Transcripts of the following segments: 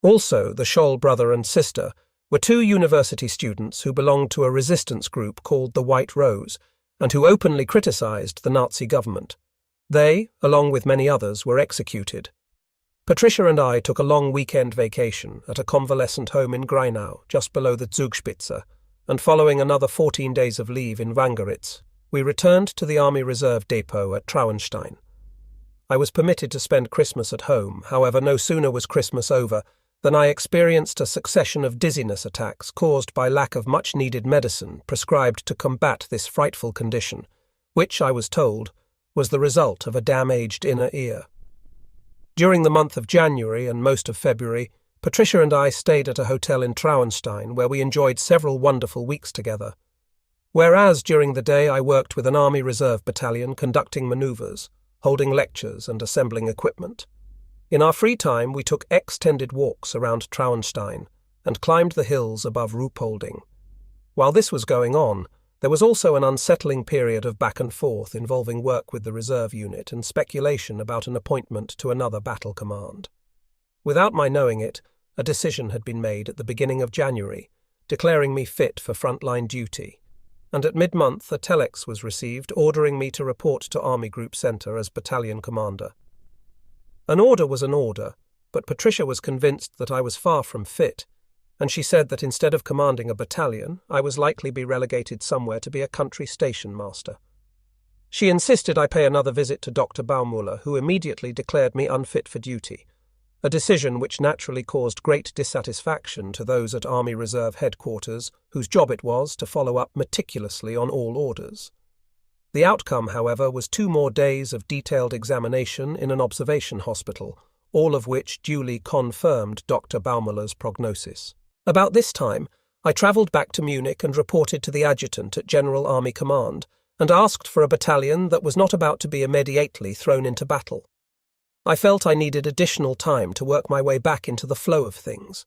Also, the Scholl brother and sister were two university students who belonged to a resistance group called the White Rose and who openly criticized the Nazi government. They, along with many others, were executed. Patricia and I took a long weekend vacation at a convalescent home in Greinau, just below the Zugspitze, and following another 14 days of leave in Wangeritz, we returned to the Army Reserve depot at Traunstein. I was permitted to spend Christmas at home, however, no sooner was Christmas over than I experienced a succession of dizziness attacks caused by lack of much-needed medicine prescribed to combat this frightful condition, which, I was told, was the result of a damaged inner ear. During the month of January and most of February, Patricia and I stayed at a hotel in Traunstein where we enjoyed several wonderful weeks together. Whereas during the day I worked with an Army Reserve battalion conducting manoeuvres, holding lectures and assembling equipment. In our free time we took extended walks around Traunstein and climbed the hills above Ruhpolding. While this was going on, there was also an unsettling period of back and forth involving work with the reserve unit and speculation about an appointment to another battle command. Without my knowing it, a decision had been made at the beginning of January, declaring me fit for frontline duty, and at mid-month a telex was received ordering me to report to Army Group Centre as battalion commander. An order was an order, but Patricia was convinced that I was far from fit, and she said that instead of commanding a battalion, I was likely be relegated somewhere to be a country station master. She insisted I pay another visit to Dr. Baumüller, who immediately declared me unfit for duty, a decision which naturally caused great dissatisfaction to those at Army Reserve headquarters, whose job it was to follow up meticulously on all orders. The outcome, however, was 2 more days of detailed examination in an observation hospital, all of which duly confirmed Dr. Baumüller's prognosis. About this time, I travelled back to Munich and reported to the adjutant at General Army Command and asked for a battalion that was not about to be immediately thrown into battle. I felt I needed additional time to work my way back into the flow of things.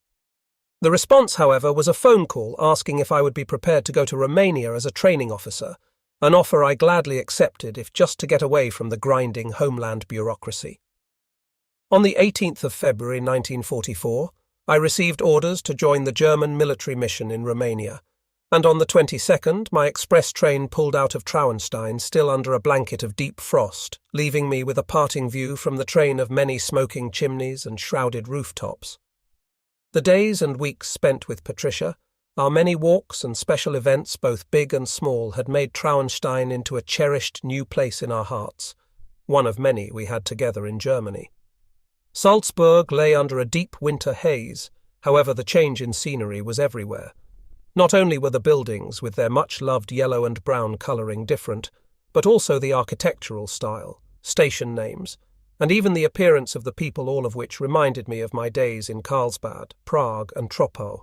The response, however, was a phone call asking if I would be prepared to go to Romania as a training officer, an offer I gladly accepted if just to get away from the grinding homeland bureaucracy. On the 18th of February 1944, I received orders to join the German military mission in Romania, and on the 22nd my express train pulled out of Traunstein still under a blanket of deep frost, leaving me with a parting view from the train of many smoking chimneys and shrouded rooftops. The days and weeks spent with Patricia, our many walks and special events both big and small had made Traunstein into a cherished new place in our hearts, one of many we had together in Germany. Salzburg lay under a deep winter haze, however the change in scenery was everywhere. Not only were the buildings, with their much-loved yellow and brown colouring, different, but also the architectural style, station names, and even the appearance of the people, all of which reminded me of my days in Carlsbad, Prague and Troppau.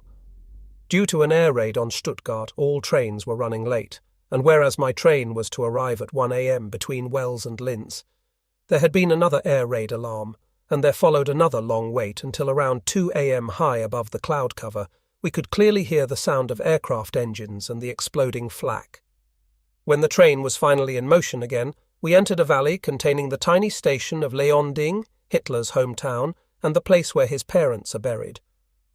Due to an air raid on Stuttgart, all trains were running late, and whereas my train was to arrive at 1 a.m. between Wels and Linz, there had been another air raid alarm, and there followed another long wait until around 2 a.m. high above the cloud cover, we could clearly hear the sound of aircraft engines and the exploding flak. When the train was finally in motion again, we entered a valley containing the tiny station of Leonding, Hitler's hometown, and the place where his parents are buried.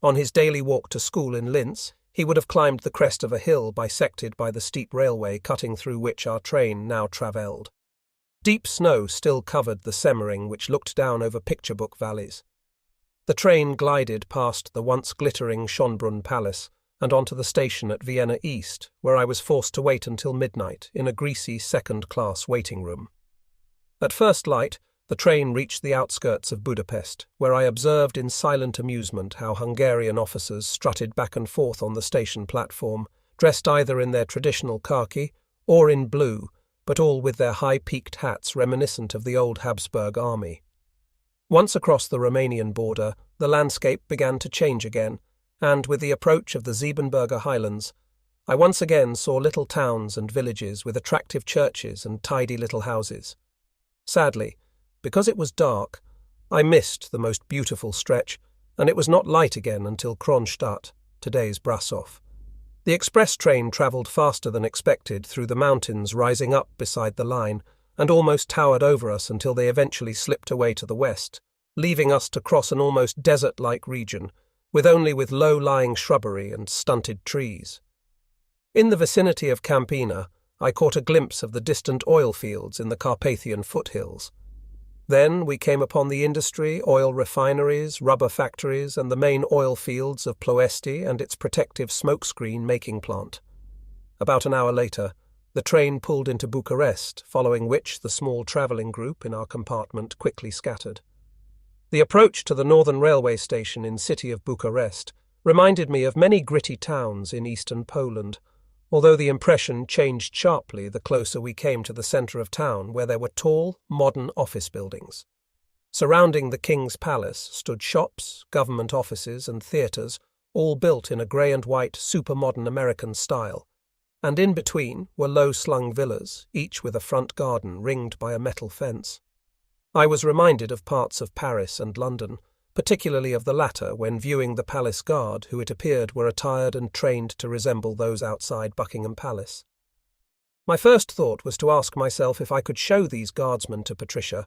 On his daily walk to school in Linz, he would have climbed the crest of a hill bisected by the steep railway cutting through which our train now travelled. Deep snow still covered the Semmering, which looked down over picture-book valleys. The train glided past the once glittering Schönbrunn Palace and onto the station at Vienna East, where I was forced to wait until midnight in a greasy second-class waiting room. At first light, the train reached the outskirts of Budapest, where I observed in silent amusement how Hungarian officers strutted back and forth on the station platform, dressed either in their traditional khaki or in blue, but all with their high-peaked hats reminiscent of the old Habsburg army. Once across the Romanian border, the landscape began to change again, and with the approach of the Siebenberger Highlands, I once again saw little towns and villages with attractive churches and tidy little houses. Sadly, because it was dark, I missed the most beautiful stretch, and it was not light again until Kronstadt, today's Brasov. The express train travelled faster than expected through the mountains rising up beside the line, and almost towered over us until they eventually slipped away to the west, leaving us to cross an almost desert-like region, with low-lying shrubbery and stunted trees. In the vicinity of Campina, I caught a glimpse of the distant oil fields in the Carpathian foothills. Then we came upon the industry, oil refineries, rubber factories, and the main oil fields of Ploesti and its protective smokescreen making plant. About an hour later, the train pulled into Bucharest, following which the small travelling group in our compartment quickly scattered. The approach to the northern railway station in city of Bucharest reminded me of many gritty towns in eastern Poland, although the impression changed sharply the closer we came to the centre of town, where there were tall, modern office buildings. Surrounding the King's Palace stood shops, government offices and theatres, all built in a grey and white super-modern American style, and in between were low-slung villas, each with a front garden ringed by a metal fence. I was reminded of parts of Paris and London, particularly of the latter when viewing the palace guard, who it appeared were attired and trained to resemble those outside Buckingham Palace. My first thought was to ask myself if I could show these guardsmen to Patricia,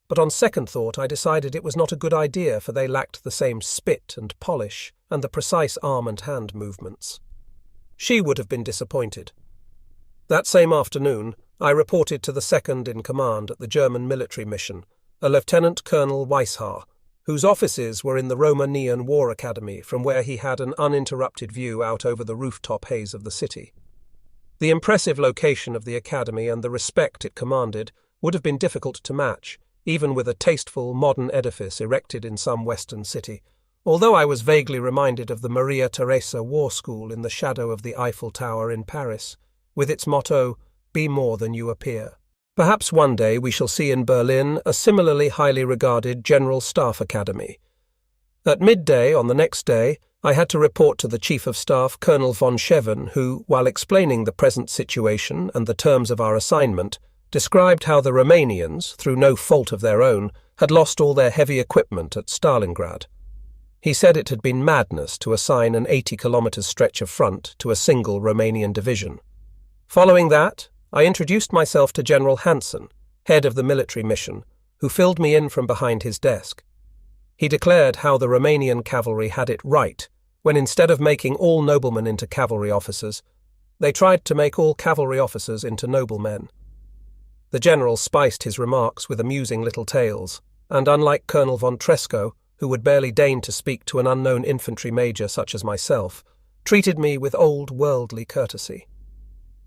but on second thought I decided it was not a good idea, for they lacked the same spit and polish and the precise arm and hand movements. She would have been disappointed. That same afternoon, I reported to the second in command at the German military mission, a Lieutenant Colonel Weishar, whose offices were in the Romanian War Academy, from where he had an uninterrupted view out over the rooftop haze of the city. The impressive location of the academy and the respect it commanded would have been difficult to match, even with a tasteful, modern edifice erected in some western city, although I was vaguely reminded of the Maria Theresa War School in the shadow of the Eiffel Tower in Paris, with its motto, "Be more than you appear." Perhaps one day we shall see in Berlin a similarly highly regarded General Staff Academy. At midday on the next day, I had to report to the Chief of Staff, Colonel von Scheven, who, while explaining the present situation and the terms of our assignment, described how the Romanians, through no fault of their own, had lost all their heavy equipment at Stalingrad. He said it had been madness to assign an 80-kilometre stretch of front to a single Romanian division. Following that, I introduced myself to General Hansen, head of the military mission, who filled me in from behind his desk. He declared how the Romanian cavalry had it right when, instead of making all noblemen into cavalry officers, they tried to make all cavalry officers into noblemen. The general spiced his remarks with amusing little tales, and unlike Colonel von Tresco, who would barely deign to speak to an unknown infantry major such as myself, treated me with old worldly courtesy.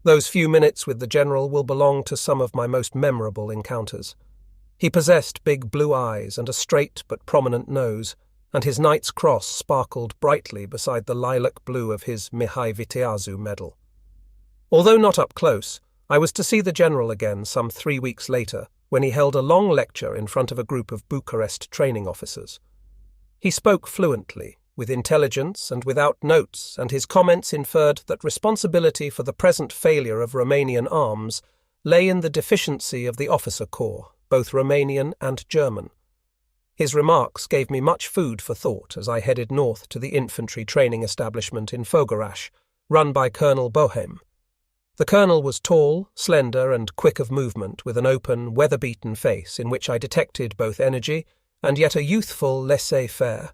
Those few minutes with the general will belong to some of my most memorable encounters. He possessed big blue eyes and a straight but prominent nose, and his Knight's Cross sparkled brightly beside the lilac blue of his Mihai Viteazu medal. Although not up close, I was to see the general again some 3 weeks later, when he held a long lecture in front of a group of Bucharest training officers. He spoke fluently, with intelligence and without notes, and his comments inferred that responsibility for the present failure of Romanian arms lay in the deficiency of the officer corps, both Romanian and German. His remarks gave me much food for thought as I headed north to the infantry training establishment in Fogarash, run by Colonel Bohem. The colonel was tall, slender, and quick of movement, with an open, weather-beaten face in which I detected both energy and yet a youthful laissez-faire.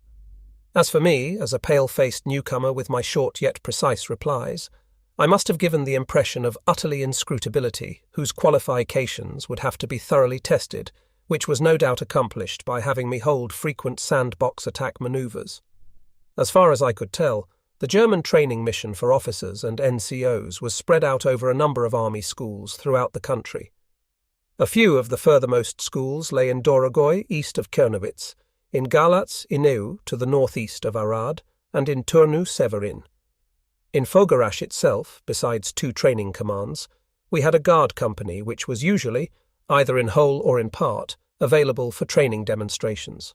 As for me, as a pale-faced newcomer with my short yet precise replies, I must have given the impression of utterly inscrutability, whose qualifications would have to be thoroughly tested, which was no doubt accomplished by having me hold frequent sandbox attack manoeuvres. As far as I could tell, the German training mission for officers and NCOs was spread out over a number of army schools throughout the country. A few of the furthermost schools lay in Dorogoi, east of Kernowitz, in Galați, Ineu, to the northeast of Arad, and in Turnu Severin. In Fogarash itself, besides 2 training commands, we had a guard company which was usually, either in whole or in part, available for training demonstrations.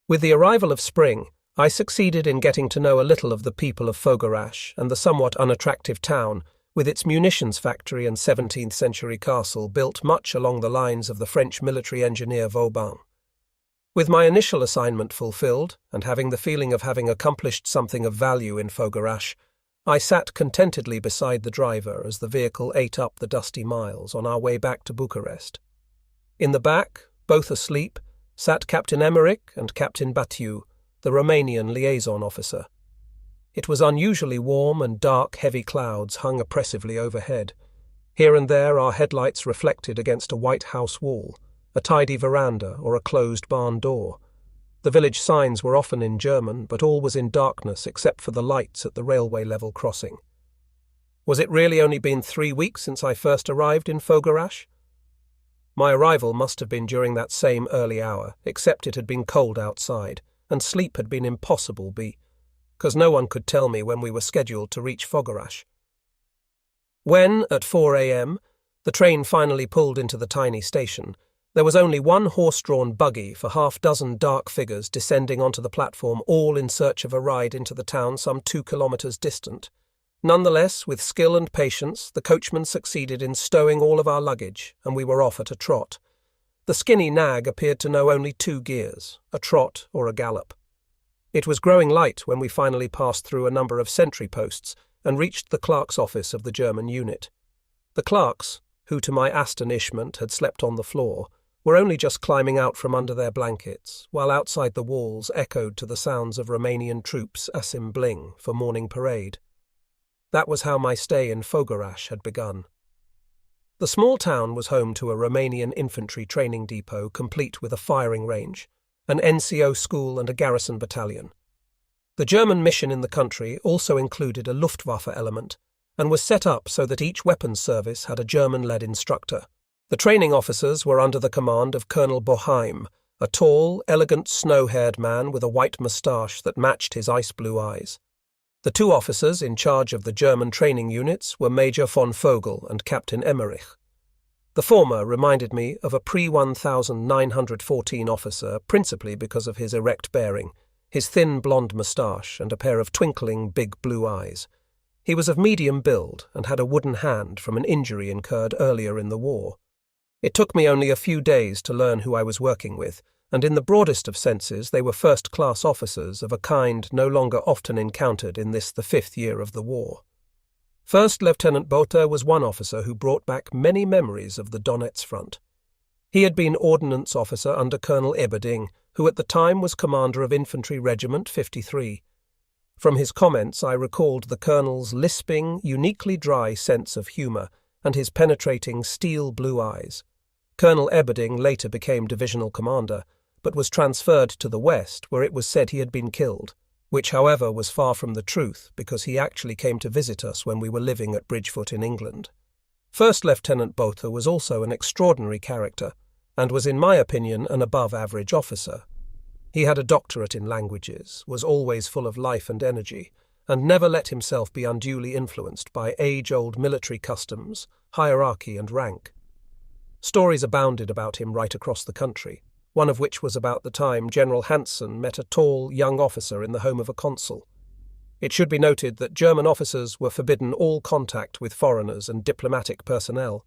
With the arrival of spring, I succeeded in getting to know a little of the people of Fogarash and the somewhat unattractive town, with its munitions factory and 17th-century castle built much along the lines of the French military engineer Vauban. With my initial assignment fulfilled, and having the feeling of having accomplished something of value in Fogarash, I sat contentedly beside the driver as the vehicle ate up the dusty miles on our way back to Bucharest. In the back, both asleep, sat Captain Emmerich and Captain Bathieu, the Romanian liaison officer. It was unusually warm, and dark, heavy clouds hung oppressively overhead. Here and there our headlights reflected against a white house wall, a tidy veranda, or a closed barn door. The village signs were often in German, but all was in darkness except for the lights at the railway level crossing. Was it really only been 3 weeks since I first arrived in Fogarash? My arrival must have been during that same early hour, except it had been cold outside, and sleep had been impossible because no one could tell me when we were scheduled to reach Fogarash. When, at 4 a.m., the train finally pulled into the tiny station, there was only one horse-drawn buggy for half-dozen dark figures descending onto the platform, all in search of a ride into the town some 2 kilometres distant. Nonetheless, with skill and patience, the coachman succeeded in stowing all of our luggage, and we were off at a trot. The skinny nag appeared to know only 2 gears, a trot or a gallop. It was growing light when we finally passed through a number of sentry posts and reached the clerk's office of the German unit. The clerks, who to my astonishment had slept on the floor, were only just climbing out from under their blankets, while outside the walls echoed to the sounds of Romanian troops assembling for morning parade. That was how my stay in Fogarash had begun. The small town was home to a Romanian infantry training depot complete with a firing range, an NCO school and a garrison battalion. The German mission in the country also included a Luftwaffe element and was set up so that each weapons service had a German-led instructor. The training officers were under the command of Colonel Boheim, a tall, elegant, snow-haired man with a white moustache that matched his ice-blue eyes. The 2 officers in charge of the German training units were Major von Vogel and Captain Emmerich. The former reminded me of a pre-1914 officer principally because of his erect bearing, his thin blonde moustache and a pair of twinkling big blue eyes. He was of medium build and had a wooden hand from an injury incurred earlier in the war. It took me only a few days to learn who I was working with, and in the broadest of senses they were first-class officers of a kind no longer often encountered in this the 5th year of the war. First Lieutenant Botha was one officer who brought back many memories of the Donetsk front. He had been ordnance officer under Colonel Eberding, who at the time was commander of Infantry Regiment 53. From his comments I recalled the colonel's lisping, uniquely dry sense of humour and his penetrating steel-blue eyes. Colonel Eberding later became divisional commander, but was transferred to the west, where it was said he had been killed, which, however, was far from the truth, because he actually came to visit us when we were living at Bridgefoot in England. First Lieutenant Botha was also an extraordinary character, and was, in my opinion, an above-average officer. He had a doctorate in languages, was always full of life and energy, and never let himself be unduly influenced by age-old military customs, hierarchy and rank. Stories abounded about him right across the country, one of which was about the time General Hansen met a tall, young officer in the home of a consul. It should be noted that German officers were forbidden all contact with foreigners and diplomatic personnel.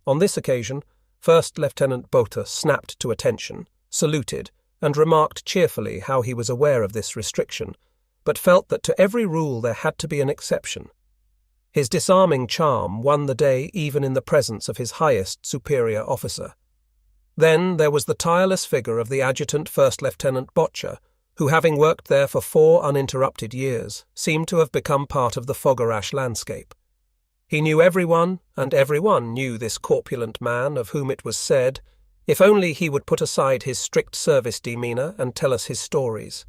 On this occasion, First Lieutenant Botha snapped to attention, saluted, and remarked cheerfully how he was aware of this restriction, but felt that to every rule there had to be an exception. His disarming charm won the day even in the presence of his highest superior officer. Then there was the tireless figure of the adjutant First Lieutenant Botcher, who, having worked there for 4 uninterrupted years, seemed to have become part of the Fogarash landscape. He knew everyone, and everyone knew this corpulent man of whom it was said, if only he would put aside his strict service demeanour and tell us his stories.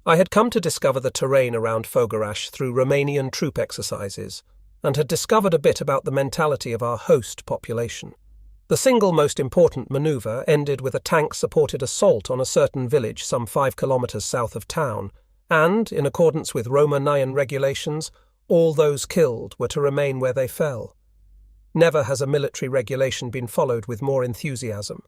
I had come to discover the terrain around Fogarash through Romanian troop exercises, and had discovered a bit about the mentality of our host population. The single most important manoeuvre ended with a tank-supported assault on a certain village some 5 kilometres south of town, and, in accordance with Roma Nyan regulations, all those killed were to remain where they fell. Never has a military regulation been followed with more enthusiasm.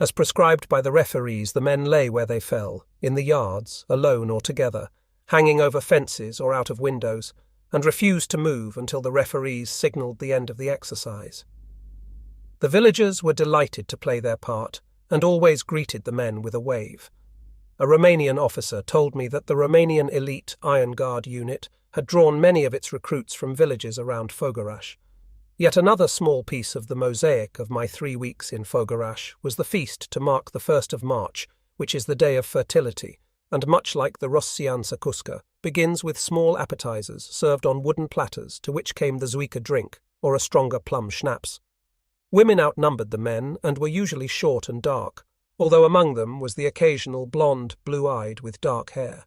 As prescribed by the referees, the men lay where they fell, in the yards, alone or together, hanging over fences or out of windows, and refused to move until the referees signalled the end of the exercise. The villagers were delighted to play their part, and always greeted the men with a wave. A Romanian officer told me that the Romanian elite Iron Guard unit had drawn many of its recruits from villages around Fogarash. Yet another small piece of the mosaic of my 3 weeks in Fogarash was the feast to mark the 1st of March, which is the day of fertility, and much like the Rossian sakuska, begins with small appetizers served on wooden platters to which came the zuika drink, or a stronger plum schnapps. Women outnumbered the men and were usually short and dark, although among them was the occasional blonde, blue-eyed with dark hair.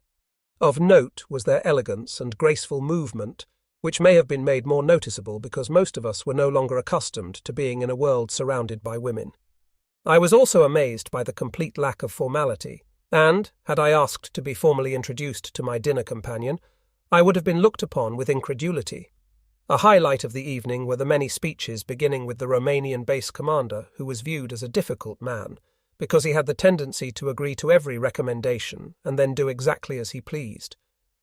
Of note was their elegance and graceful movement, which may have been made more noticeable because most of us were no longer accustomed to being in a world surrounded by women. I was also amazed by the complete lack of formality, and, had I asked to be formally introduced to my dinner companion, I would have been looked upon with incredulity. A highlight of the evening were the many speeches beginning with the Romanian base commander, who was viewed as a difficult man, because he had the tendency to agree to every recommendation and then do exactly as he pleased.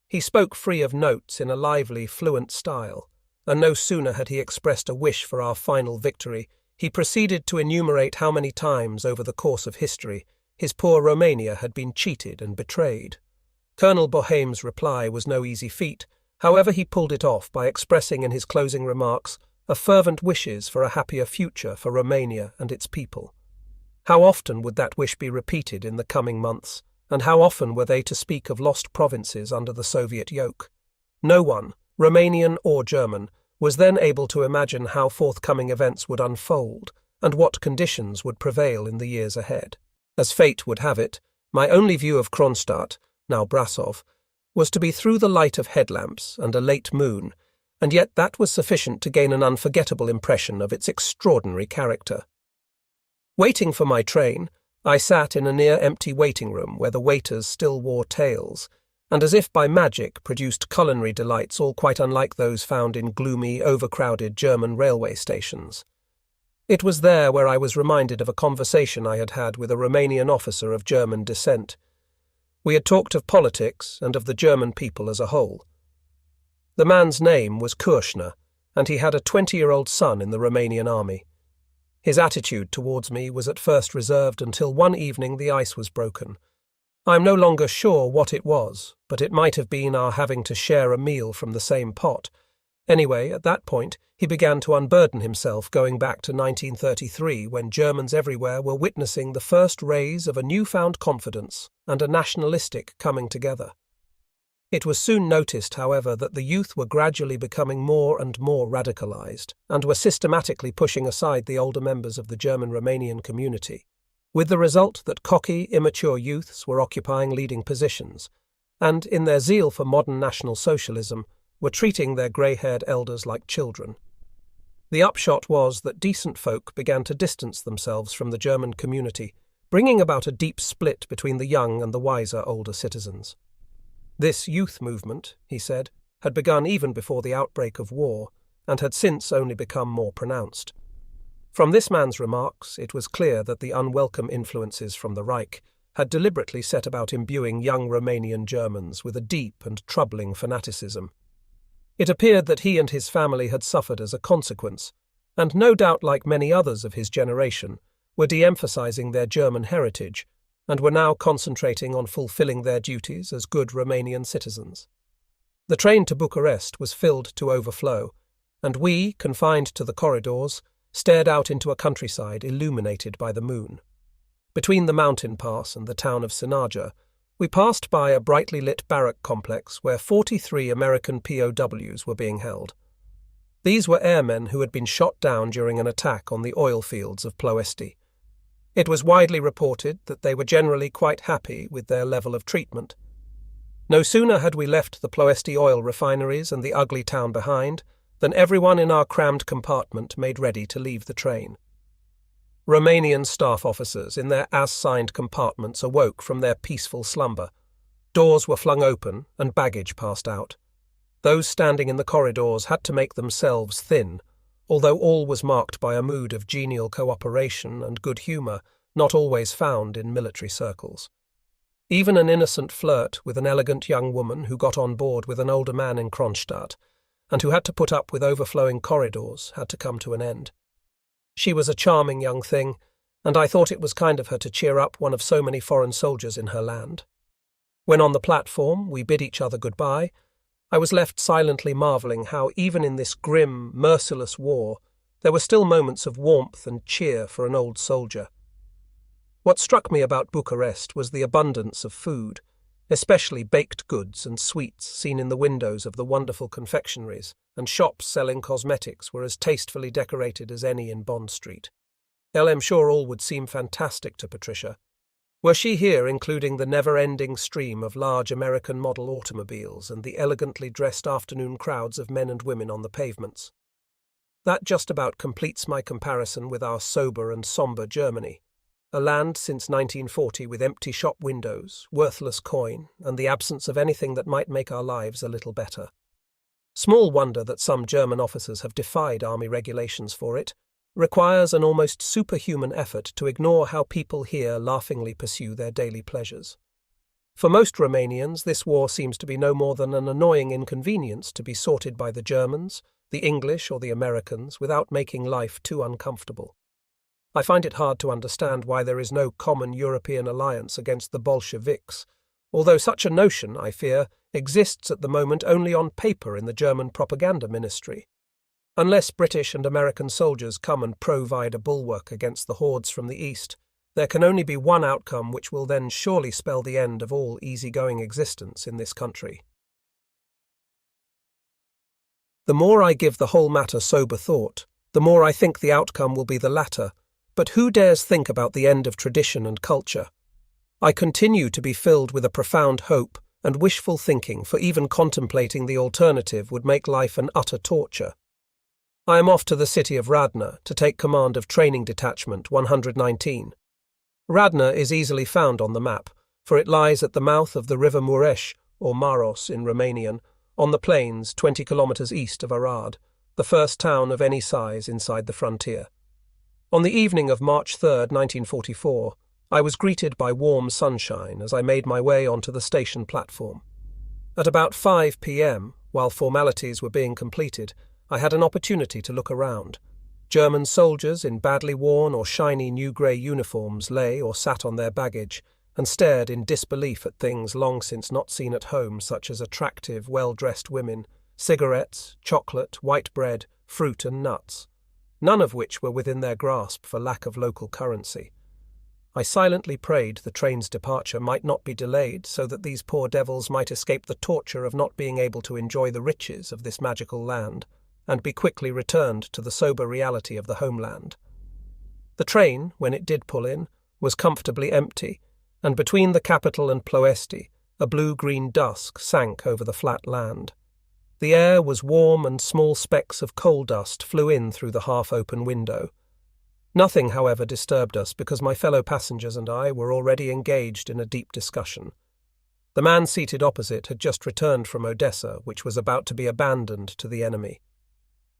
He spoke free of notes in a lively, fluent style, and no sooner had he expressed a wish for our final victory, he proceeded to enumerate how many times over the course of history his poor Romania had been cheated and betrayed. Colonel Bohem's reply was no easy feat. However, he pulled it off by expressing in his closing remarks a fervent wishes for a happier future for Romania and its people. How often would that wish be repeated in the coming months, and how often were they to speak of lost provinces under the Soviet yoke? No one, Romanian or German, was then able to imagine how forthcoming events would unfold and what conditions would prevail in the years ahead. As fate would have it, my only view of Kronstadt, now Brasov, was to be through the light of headlamps and a late moon, and yet that was sufficient to gain an unforgettable impression of its extraordinary character. Waiting for my train, I sat in a near-empty waiting room where the waiters still wore tails, and as if by magic produced culinary delights all quite unlike those found in gloomy, overcrowded German railway stations. It was there where I was reminded of a conversation I had had with a Romanian officer of German descent. We had talked of politics and of the German people as a whole. The man's name was Kirschner, and he had a 20-year-old son in the Romanian army. His attitude towards me was at first reserved until one evening the ice was broken. I am no longer sure what it was, but it might have been our having to share a meal from the same pot. Anyway, at that point, he began to unburden himself, going back to 1933, when Germans everywhere were witnessing the first rays of a newfound confidence and a nationalistic coming together. It was soon noticed, however, that the youth were gradually becoming more and more radicalized and were systematically pushing aside the older members of the German-Romanian community, with the result that cocky, immature youths were occupying leading positions and, in their zeal for modern National Socialism, were treating their grey-haired elders like children. The upshot was that decent folk began to distance themselves from the German community, bringing about a deep split between the young and the wiser older citizens. This youth movement, he said, had begun even before the outbreak of war, and had since only become more pronounced. From this man's remarks, it was clear that the unwelcome influences from the Reich had deliberately set about imbuing young Romanian Germans with a deep and troubling fanaticism. It appeared that he and his family had suffered as a consequence, and no doubt, like many others of his generation, were de-emphasizing their German heritage and were now concentrating on fulfilling their duties as good Romanian citizens. The train to Bucharest was filled to overflow, and we, confined to the corridors, stared out into a countryside illuminated by the moon. Between the mountain pass and the town of Sinaja, we passed by a brightly lit barrack complex where 43 American POWs were being held. These were airmen who had been shot down during an attack on the oil fields of Ploiești. It was widely reported that they were generally quite happy with their level of treatment. No sooner had we left the Ploiești oil refineries and the ugly town behind than everyone in our crammed compartment made ready to leave the train. Romanian staff officers in their assigned compartments awoke from their peaceful slumber. Doors were flung open and baggage passed out. Those standing in the corridors had to make themselves thin, although all was marked by a mood of genial cooperation and good humour not always found in military circles. Even an innocent flirt with an elegant young woman who got on board with an older man in Kronstadt, and who had to put up with overflowing corridors, had to come to an end. She was a charming young thing, and I thought it was kind of her to cheer up one of so many foreign soldiers in her land. When on the platform we bid each other goodbye, I was left silently marvelling how even in this grim, merciless war there were still moments of warmth and cheer for an old soldier. What struck me about Bucharest was the abundance of food. especially baked goods and sweets seen in the windows of the wonderful confectionaries, and shops selling cosmetics were as tastefully decorated as any in Bond Street. I'm sure all would seem fantastic to Patricia. Were she here including the never-ending stream of large American model automobiles and the elegantly dressed afternoon crowds of men and women on the pavements? That just about completes my comparison with our sober and sombre Germany, a land since 1940 with empty shop windows, worthless coin, and the absence of anything that might make our lives a little better. Small wonder that some German officers have defied army regulations for it. Requires an almost superhuman effort to ignore how people here laughingly pursue their daily pleasures. For most Romanians, this war seems to be no more than an annoying inconvenience to be sorted by the Germans, the English, or the Americans without making life too uncomfortable. I find it hard to understand why there is no common European alliance against the Bolsheviks, although such a notion, I fear, exists at the moment only on paper in the German propaganda ministry. Unless British and American soldiers come and provide a bulwark against the hordes from the east, there can only be one outcome which will then surely spell the end of all easygoing existence in this country. The more I give the whole matter sober thought, the more I think the outcome will be the latter, but who dares think about the end of tradition and culture? I continue to be filled with a profound hope and wishful thinking, for even contemplating the alternative would make life an utter torture. I am off to the city of Radna to take command of Training Detachment 119. Radna is easily found on the map, for it lies at the mouth of the river Mureș, or Maros in Romanian, on the plains 20 kilometers east of Arad, the first town of any size inside the frontier. On the evening of March 3, 1944, I was greeted by warm sunshine as I made my way onto the station platform. At about 5 p.m., while formalities were being completed, I had an opportunity to look around. German soldiers in badly worn or shiny new grey uniforms lay or sat on their baggage and stared in disbelief at things long since not seen at home, such as attractive, well-dressed women, cigarettes, chocolate, white bread, fruit and nuts, none of which were within their grasp for lack of local currency. I silently prayed the train's departure might not be delayed so that these poor devils might escape the torture of not being able to enjoy the riches of this magical land, and be quickly returned to the sober reality of the homeland. The train, when it did pull in, was comfortably empty, and between the capital and Ploiești, a blue-green dusk sank over the flat land. The air was warm and small specks of coal dust flew in through the half-open window. Nothing, however, disturbed us because my fellow passengers and I were already engaged in a deep discussion. The man seated opposite had just returned from Odessa, which was about to be abandoned to the enemy.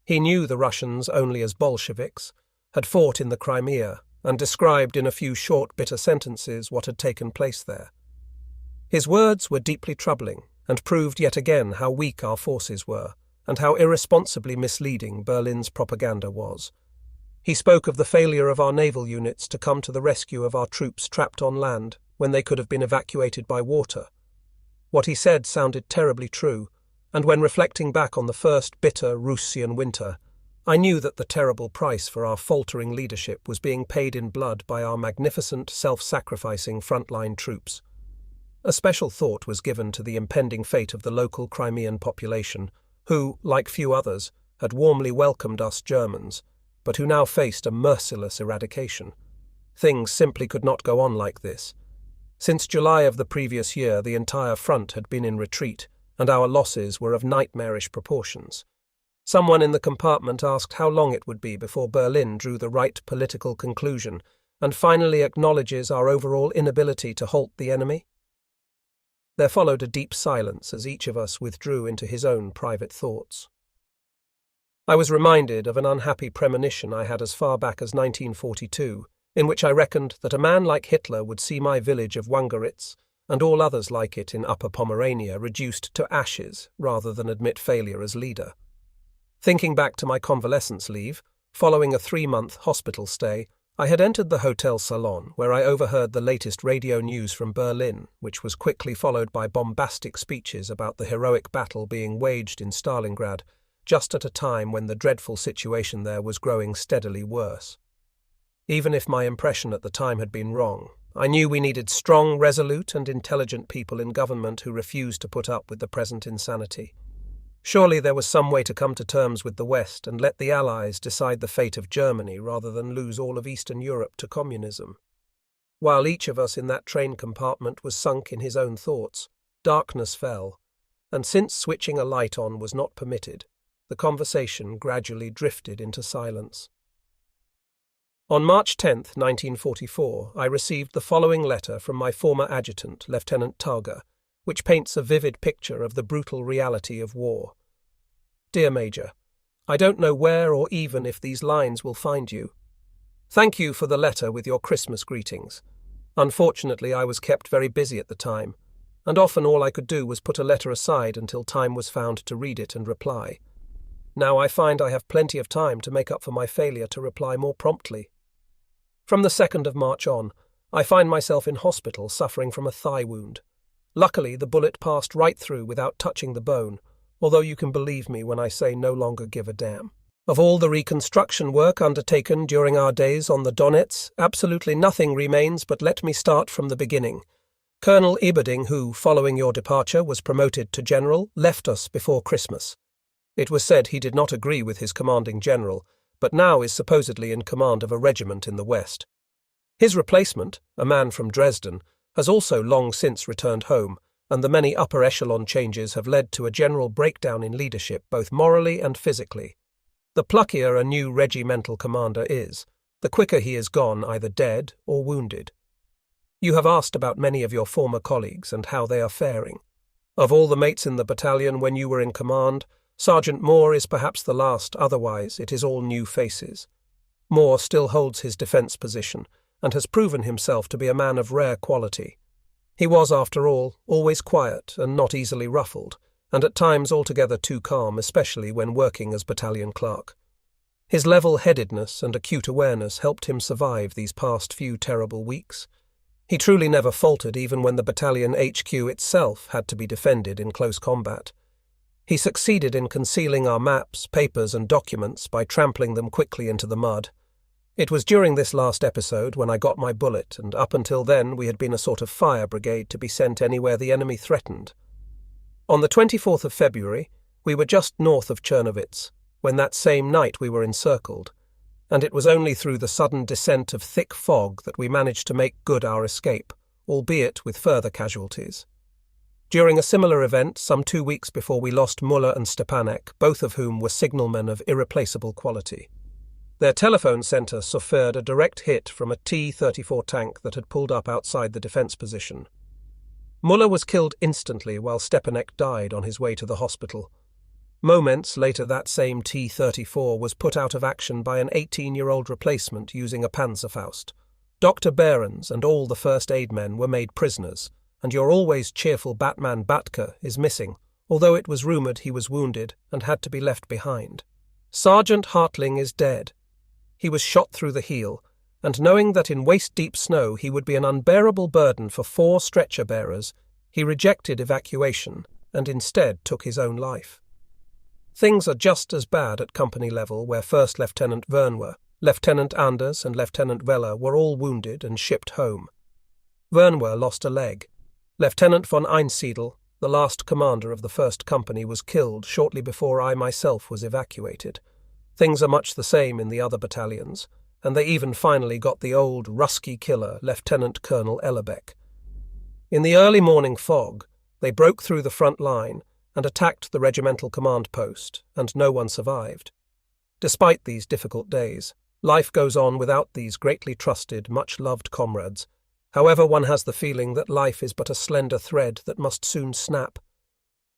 He knew the Russians only as Bolsheviks, had fought in the Crimea, and described in a few short, bitter sentences what had taken place there. His words were deeply troubling, and proved yet again how weak our forces were, and how irresponsibly misleading Berlin's propaganda was. He spoke of the failure of our naval units to come to the rescue of our troops trapped on land when they could have been evacuated by water. What he said sounded terribly true, and when reflecting back on the first bitter Russian winter, I knew that the terrible price for our faltering leadership was being paid in blood by our magnificent, self-sacrificing frontline troops. A special thought was given to the impending fate of the local Crimean population, who, like few others, had warmly welcomed us Germans, but who now faced a merciless eradication. Things simply could not go on like this. Since July of the previous year, the entire front had been in retreat, and our losses were of nightmarish proportions. Someone in the compartment asked how long it would be before Berlin drew the right political conclusion and finally acknowledges our overall inability to halt the enemy. There followed a deep silence as each of us withdrew into his own private thoughts. I was reminded of an unhappy premonition I had as far back as 1942, in which I reckoned that a man like Hitler would see my village of Wangeritz and all others like it in Upper Pomerania reduced to ashes rather than admit failure as leader. Thinking back to my convalescence leave, following a 3-month hospital stay, I had entered the hotel salon where I overheard the latest radio news from Berlin, which was quickly followed by bombastic speeches about the heroic battle being waged in Stalingrad, just at a time when the dreadful situation there was growing steadily worse. Even if my impression at the time had been wrong, I knew we needed strong, resolute, and intelligent people in government who refused to put up with the present insanity. Surely there was some way to come to terms with the West and let the Allies decide the fate of Germany rather than lose all of Eastern Europe to communism. While each of us in that train compartment was sunk in his own thoughts, darkness fell, and since switching a light on was not permitted, the conversation gradually drifted into silence. On March 10, 1944, I received the following letter from my former adjutant, Lieutenant Targa, which paints a vivid picture of the brutal reality of war. Dear Major, I don't know where or even if these lines will find you. Thank you for the letter with your Christmas greetings. Unfortunately, I was kept very busy at the time, and often all I could do was put a letter aside until time was found to read it and reply. Now I find I have plenty of time to make up for my failure to reply more promptly. From the 2nd of March on, I find myself in hospital suffering from a thigh wound. Luckily, the bullet passed right through without touching the bone, although you can believe me when I say no longer give a damn. Of all the reconstruction work undertaken during our days on the Donets, absolutely nothing remains but let me start from the beginning. Colonel Eberding, who, following your departure, was promoted to general, left us before Christmas. It was said he did not agree with his commanding general, but now is supposedly in command of a regiment in the West. His replacement, a man from Dresden, has also long since returned home, and the many upper echelon changes have led to a general breakdown in leadership both morally and physically. The pluckier a new regimental commander is, the quicker he is gone either dead or wounded. You have asked about many of your former colleagues and how they are faring. Of all the mates in the battalion when you were in command, Sergeant Moore is perhaps the last, otherwise it is all new faces. Moore still holds his defence position, and has proven himself to be a man of rare quality. He was, after all, always quiet and not easily ruffled, and at times altogether too calm, especially when working as battalion clerk. His level-headedness and acute awareness helped him survive these past few terrible weeks. He truly never faltered even when the battalion HQ itself had to be defended in close combat. He succeeded in concealing our maps, papers and documents by trampling them quickly into the mud. It was during this last episode when I got my bullet, and up until then we had been a sort of fire brigade to be sent anywhere the enemy threatened. On the 24th of February, we were just north of Czernowitz, when that same night we were encircled, and it was only through the sudden descent of thick fog that we managed to make good our escape, albeit with further casualties. During a similar event, some 2 weeks before, we lost Muller and Stepanek, both of whom were signalmen of irreplaceable quality. Their telephone centre suffered a direct hit from a T-34 tank that had pulled up outside the defence position. Muller was killed instantly while Stepanek died on his way to the hospital. Moments later, that same T-34 was put out of action by an 18-year-old replacement using a Panzerfaust. Dr. Behrens and all the first aid men were made prisoners, and your always cheerful Batman Batka is missing, although it was rumoured he was wounded and had to be left behind. Sergeant Hartling is dead. He was shot through the heel, and knowing that in waist-deep snow he would be an unbearable burden for 4 stretcher-bearers, he rejected evacuation and instead took his own life. Things are just as bad at company level, where First Lieutenant Vernwer, Lieutenant Anders and Lieutenant Weller were all wounded and shipped home. Vernwer lost a leg. Lieutenant von Einsiedel, the last commander of the 1st Company, was killed shortly before I myself was evacuated. Things are much the same in the other battalions, and they even finally got the old Rusky killer, Lieutenant Colonel Ellerbeck. In the early morning fog, they broke through the front line and attacked the regimental command post, and no one survived. Despite these difficult days, life goes on without these greatly trusted, much-loved comrades. However, one has the feeling that life is but a slender thread that must soon snap.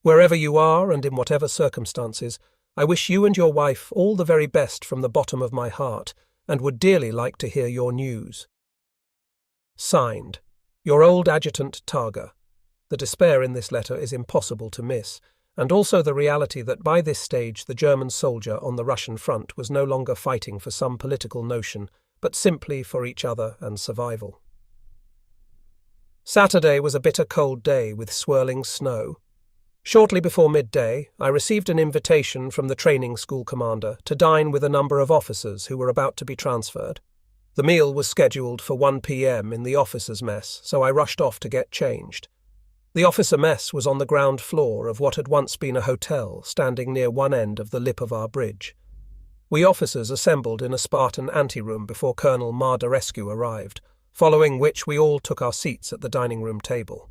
Wherever you are and in whatever circumstances, I wish you and your wife all the very best from the bottom of my heart, and would dearly like to hear your news. Signed, your old adjutant Targa. The despair in this letter is impossible to miss, and also the reality that by this stage the German soldier on the Russian front was no longer fighting for some political notion, but simply for each other and survival. Saturday was a bitter cold day with swirling snow. Shortly before midday, I received an invitation from the training school commander to dine with a number of officers who were about to be transferred. The meal was scheduled for 1 p.m. in the officers' mess, so I rushed off to get changed. The officer mess was on the ground floor of what had once been a hotel, standing near one end of the lip of our bridge. We officers assembled in a Spartan anteroom before Colonel Mardarescu arrived, following which we all took our seats at the dining room table.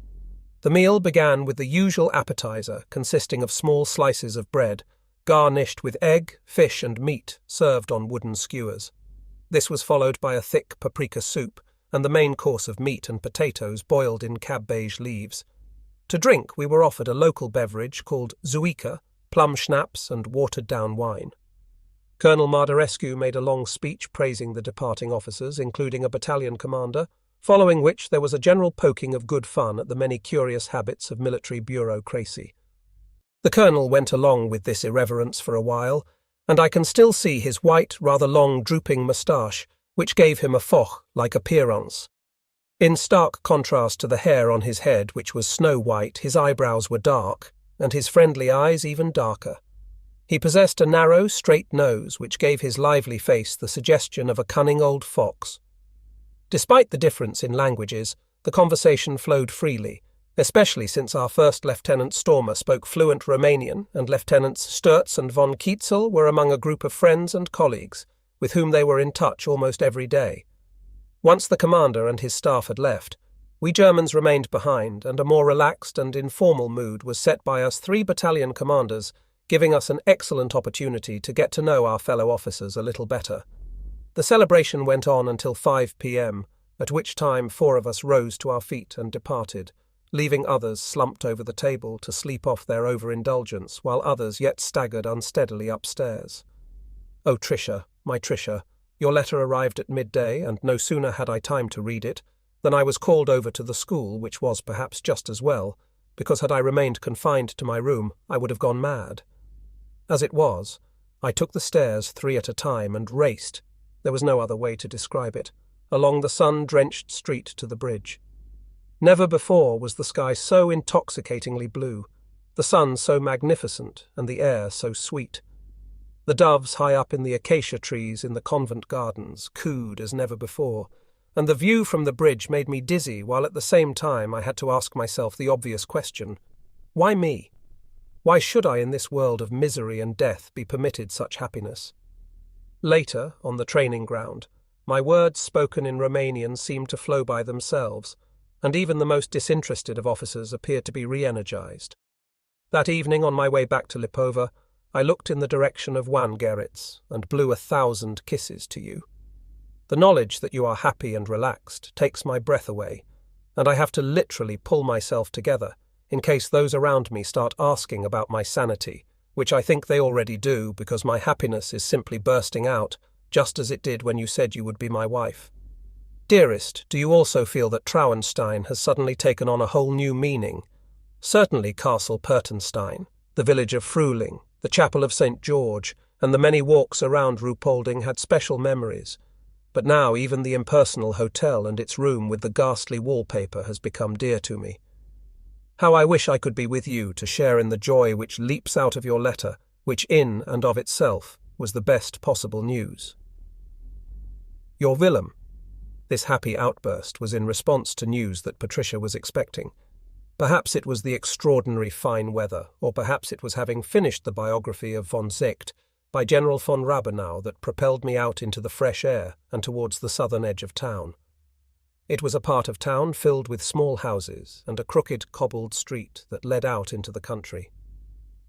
The meal began with the usual appetizer, consisting of small slices of bread, garnished with egg, fish and meat, served on wooden skewers. This was followed by a thick paprika soup and the main course of meat and potatoes boiled in cabbage leaves. To drink, we were offered a local beverage called zuika, plum schnapps and watered-down wine. Colonel Mardarescu made a long speech praising the departing officers, including a battalion commander, following which there was a general poking of good fun at the many curious habits of military bureaucracy. The colonel went along with this irreverence for a while, and I can still see his white, rather long, drooping moustache, which gave him a foch-like appearance. In stark contrast to the hair on his head, which was snow-white, his eyebrows were dark, and his friendly eyes even darker. He possessed a narrow, straight nose, which gave his lively face the suggestion of a cunning old fox. Despite the difference in languages, the conversation flowed freely, especially since our first Lieutenant Stormer spoke fluent Romanian and Lieutenants Sturz and von Kietzel were among a group of friends and colleagues, with whom they were in touch almost every day. Once the commander and his staff had left, we Germans remained behind, and a more relaxed and informal mood was set by us 3 battalion commanders, giving us an excellent opportunity to get to know our fellow officers a little better. The celebration went on until 5 p.m., at which time 4 of us rose to our feet and departed, leaving others slumped over the table to sleep off their overindulgence, while others yet staggered unsteadily upstairs. Oh, Tricia, my Tricia, your letter arrived at midday, and no sooner had I time to read it than I was called over to the school, which was perhaps just as well, because had I remained confined to my room, I would have gone mad. As it was, I took the stairs 3 at a time and raced, there was no other way to describe it, along the sun-drenched street to the bridge. Never before was the sky so intoxicatingly blue, the sun so magnificent and the air so sweet. The doves high up in the acacia trees in the convent gardens cooed as never before, and the view from the bridge made me dizzy, while at the same time I had to ask myself the obvious question: why me? Why should I in this world of misery and death be permitted such happiness? Later, on the training ground, my words spoken in Romanian seemed to flow by themselves, and even the most disinterested of officers appeared to be re-energized. That evening, on my way back to Lipova, I looked in the direction of Wangeritz and blew 1,000 kisses to you. The knowledge that you are happy and relaxed takes my breath away, and I have to literally pull myself together in case those around me start asking about my sanity, which I think they already do because my happiness is simply bursting out, just as it did when you said you would be my wife. Dearest, do you also feel that Traunstein has suddenly taken on a whole new meaning? Certainly Castle Pertenstein, the village of Fruling, the chapel of St. George, and the many walks around Ruhpolding had special memories. But now even the impersonal hotel and its room with the ghastly wallpaper has become dear to me. How I wish I could be with you to share in the joy which leaps out of your letter, which in and of itself was the best possible news. Your Willem. This happy outburst was in response to news that Patricia was expecting. Perhaps it was the extraordinary fine weather, or perhaps it was having finished the biography of von Seeckt by General von Rabenau that propelled me out into the fresh air and towards the southern edge of town. It was a part of town filled with small houses and a crooked cobbled street that led out into the country.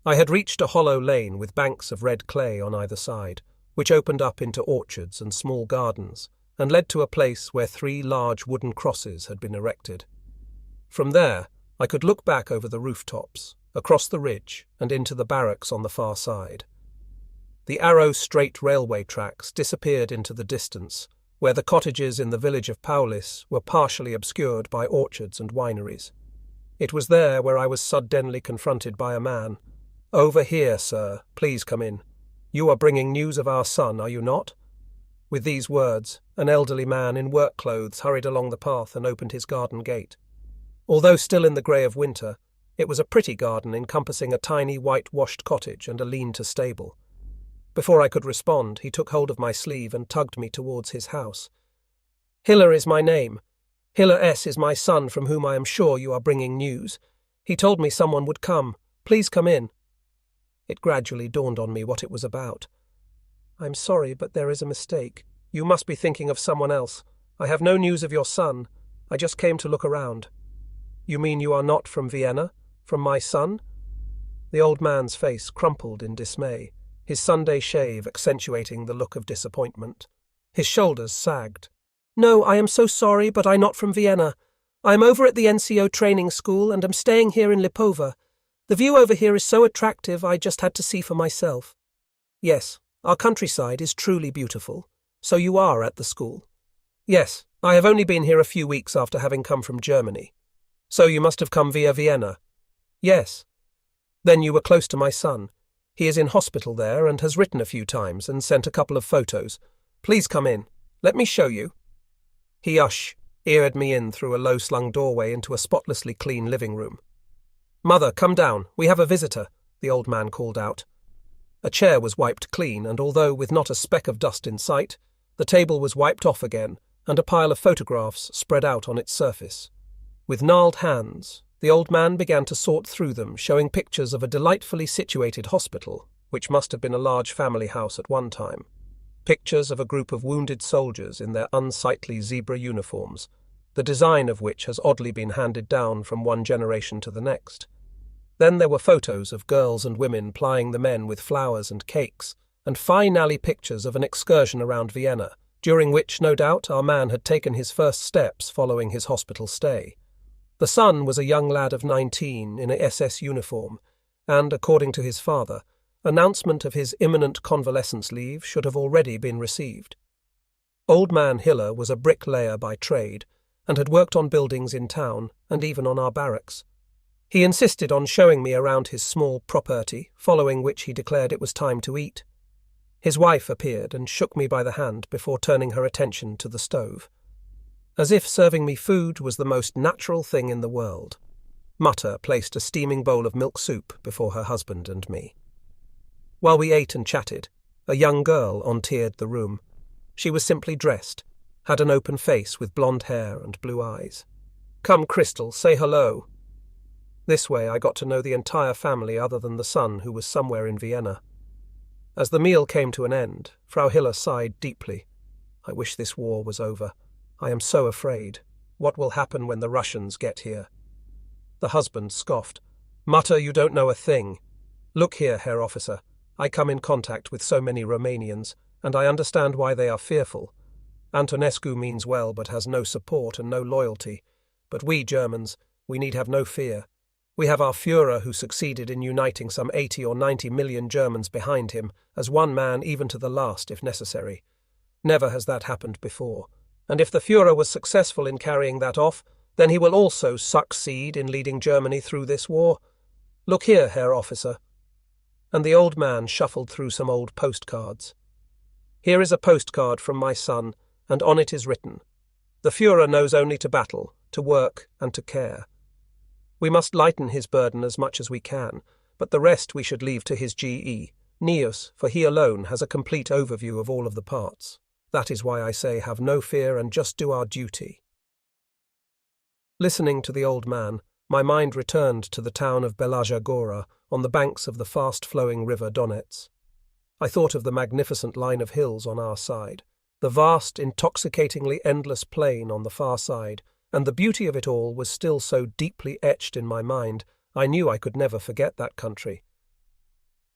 I had reached a hollow lane with banks of red clay on either side, which opened up into orchards and small gardens, and led to a place where 3 large wooden crosses had been erected. From there, I could look back over the rooftops, across the ridge, and into the barracks on the far side. The arrow-straight railway tracks disappeared into the distance, where the cottages in the village of Paulis were partially obscured by orchards and wineries. It was there where I was suddenly confronted by a man. "Over here, sir. Please come in. You are bringing news of our son, are you not?" With these words, an elderly man in work clothes hurried along the path and opened his garden gate. Although still in the grey of winter, it was a pretty garden encompassing a tiny whitewashed cottage and a lean-to stable. Before I could respond, he took hold of my sleeve and tugged me towards his house. Hiller is my name. Hiller S. is my son from whom I am sure you are bringing news. He told me someone would come. Please come in. It gradually dawned on me what it was about. I'm sorry, but there is a mistake. You must be thinking of someone else. I have no news of your son. I just came to look around. You mean you are not from Vienna? From my son? The old man's face crumpled in dismay, his Sunday shave accentuating the look of disappointment. His shoulders sagged. No, I am so sorry, but I'm not from Vienna. I am over at the NCO training school and am staying here in Lipova. The view over here is so attractive I just had to see for myself. Yes, our countryside is truly beautiful. So you are at the school? Yes, I have only been here a few weeks after having come from Germany. So you must have come via Vienna? Yes. Then you were close to my son. He is in hospital there and has written a few times and sent a couple of photos. Please come in. Let me show you. He eared me in through a low-slung doorway into a spotlessly clean living room. Mother, come down. We have a visitor, the old man called out. A chair was wiped clean, and although with not a speck of dust in sight, the table was wiped off again, and a pile of photographs spread out on its surface. With gnarled hands, the old man began to sort through them, showing pictures of a delightfully situated hospital, which must have been a large family house at one time. Pictures of a group of wounded soldiers in their unsightly zebra uniforms, the design of which has oddly been handed down from one generation to the next. Then there were photos of girls and women plying the men with flowers and cakes, and finally pictures of an excursion around Vienna, during which, no doubt, our man had taken his first steps following his hospital stay. The son was a young lad of 19 in a SS uniform, and, according to his father, announcement of his imminent convalescence leave should have already been received. Old man Hiller was a bricklayer by trade, and had worked on buildings in town, and even on our barracks. He insisted on showing me around his small property, following which he declared it was time to eat. His wife appeared and shook me by the hand before turning her attention to the stove. As if serving me food was the most natural thing in the world, Mutter placed a steaming bowl of milk soup before her husband and me. While we ate and chatted, a young girl entered the room. She was simply dressed, had an open face with blonde hair and blue eyes. Come, Crystal, say hello. This way I got to know the entire family other than the son who was somewhere in Vienna. As the meal came to an end, Frau Hiller sighed deeply. I wish this war was over. I am so afraid. What will happen when the Russians get here? The husband scoffed. Mutter, you don't know a thing. Look here, Herr Officer. I come in contact with so many Romanians, and I understand why they are fearful. Antonescu means well but has no support and no loyalty. But we Germans, we need have no fear. We have our Führer who succeeded in uniting some 80 or 90 million Germans behind him, as one man even to the last if necessary. Never has that happened before. And if the Führer was successful in carrying that off, then he will also succeed in leading Germany through this war. Look here, Herr Officer. And the old man shuffled through some old postcards. Here is a postcard from my son, and on it is written, The Führer knows only to battle, to work, and to care. We must lighten his burden as much as we can, but the rest we should leave to his GE, Nius, for he alone has a complete overview of all of the parts. That is why I say have no fear and just do our duty. Listening to the old man, my mind returned to the town of Belaja Gora on the banks of the fast-flowing river Donets. I thought of the magnificent line of hills on our side, the vast, intoxicatingly endless plain on the far side, and the beauty of it all was still so deeply etched in my mind, I knew I could never forget that country.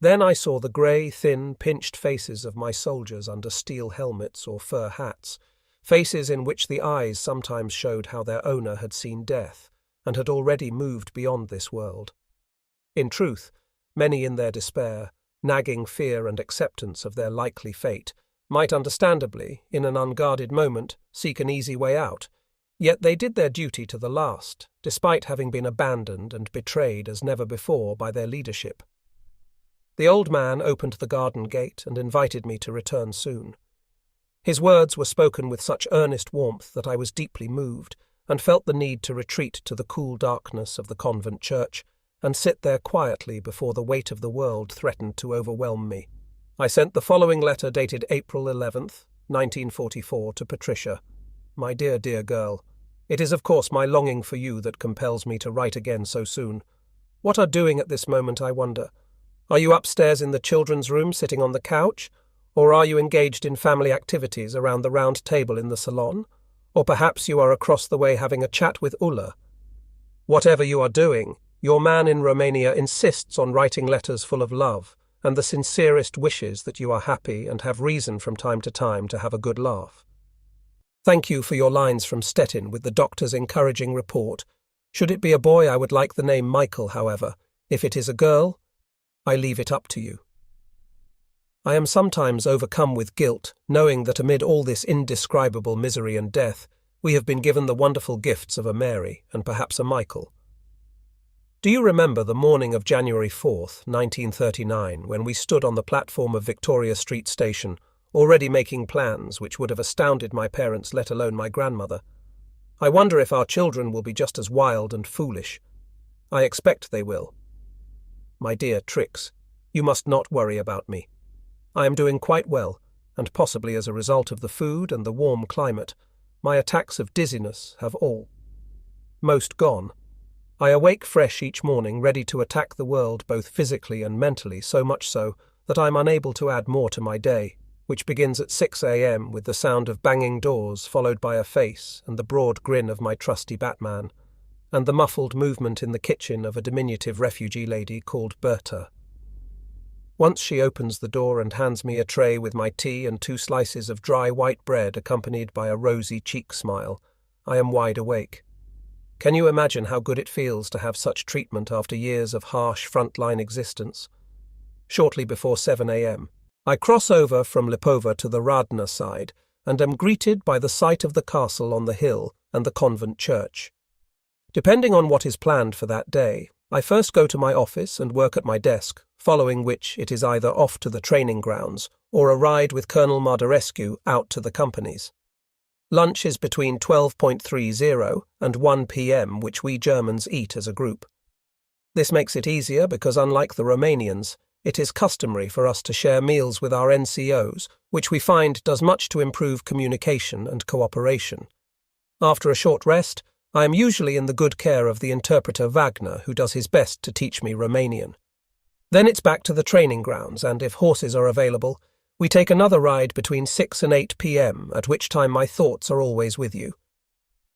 Then I saw the grey, thin, pinched faces of my soldiers under steel helmets or fur hats, faces in which the eyes sometimes showed how their owner had seen death, and had already moved beyond this world. In truth, many in their despair, nagging fear and acceptance of their likely fate, might understandably, in an unguarded moment, seek an easy way out, yet they did their duty to the last, despite having been abandoned and betrayed as never before by their leadership. The old man opened the garden gate and invited me to return soon. His words were spoken with such earnest warmth that I was deeply moved, and felt the need to retreat to the cool darkness of the convent church, and sit there quietly before the weight of the world threatened to overwhelm me. I sent the following letter dated April 11th, 1944, to Patricia. my dear, dear girl. It is of course my longing for you that compels me to write again so soon. What are doing at this moment, I wonder? Are you upstairs in the children's room sitting on the couch? Or are you engaged in family activities around the round table in the salon? Or perhaps you are across the way having a chat with Ulla? Whatever you are doing, your man in Romania insists on writing letters full of love and the sincerest wishes that you are happy and have reason from time to have a good laugh. Thank you for your lines from Stettin with the doctor's encouraging report. Should it be a boy, I would like the name Michael, however. If it is a girl, I leave it up to you. I am sometimes overcome with guilt, knowing that amid all this indescribable misery and death, we have been given the wonderful gifts of a Mary and perhaps a Michael. Do you remember the morning of January 4th, 1939, when we stood on the platform of Victoria Street Station, already making plans which would have astounded my parents, let alone my grandmother? I wonder if our children will be just as wild and foolish. I expect they will. My dear Trix, you must not worry about me. I am doing quite well, and possibly as a result of the food and the warm climate, my attacks of dizziness have most gone. I awake fresh each morning, ready to attack the world both physically and mentally, so much so that I'm unable to add more to my day, which begins at 6 a.m. with the sound of banging doors followed by a face and the broad grin of my trusty Batman, and the muffled movement in the kitchen of a diminutive refugee lady called Berta. Once she opens the door and hands me a tray with my tea and 2 slices of dry white bread accompanied by a rosy cheek smile, I am wide awake. Can you imagine how good it feels to have such treatment after years of harsh front-line existence? Shortly before 7 a.m., I cross over from Lipova to the Radna side and am greeted by the sight of the castle on the hill and the convent church. Depending on what is planned for that day, I first go to my office and work at my desk, following which it is either off to the training grounds or a ride with Colonel Mardarescu out to the companies. Lunch is between 12:30 and 1 p.m., which we Germans eat as a group. This makes it easier because, unlike the Romanians, it is customary for us to share meals with our NCOs, which we find does much to improve communication and cooperation. After a short rest, I am usually in the good care of the interpreter Wagner, who does his best to teach me Romanian. Then it's back to the training grounds, and if horses are available, we take another ride between 6 and 8 p.m., at which time my thoughts are always with you.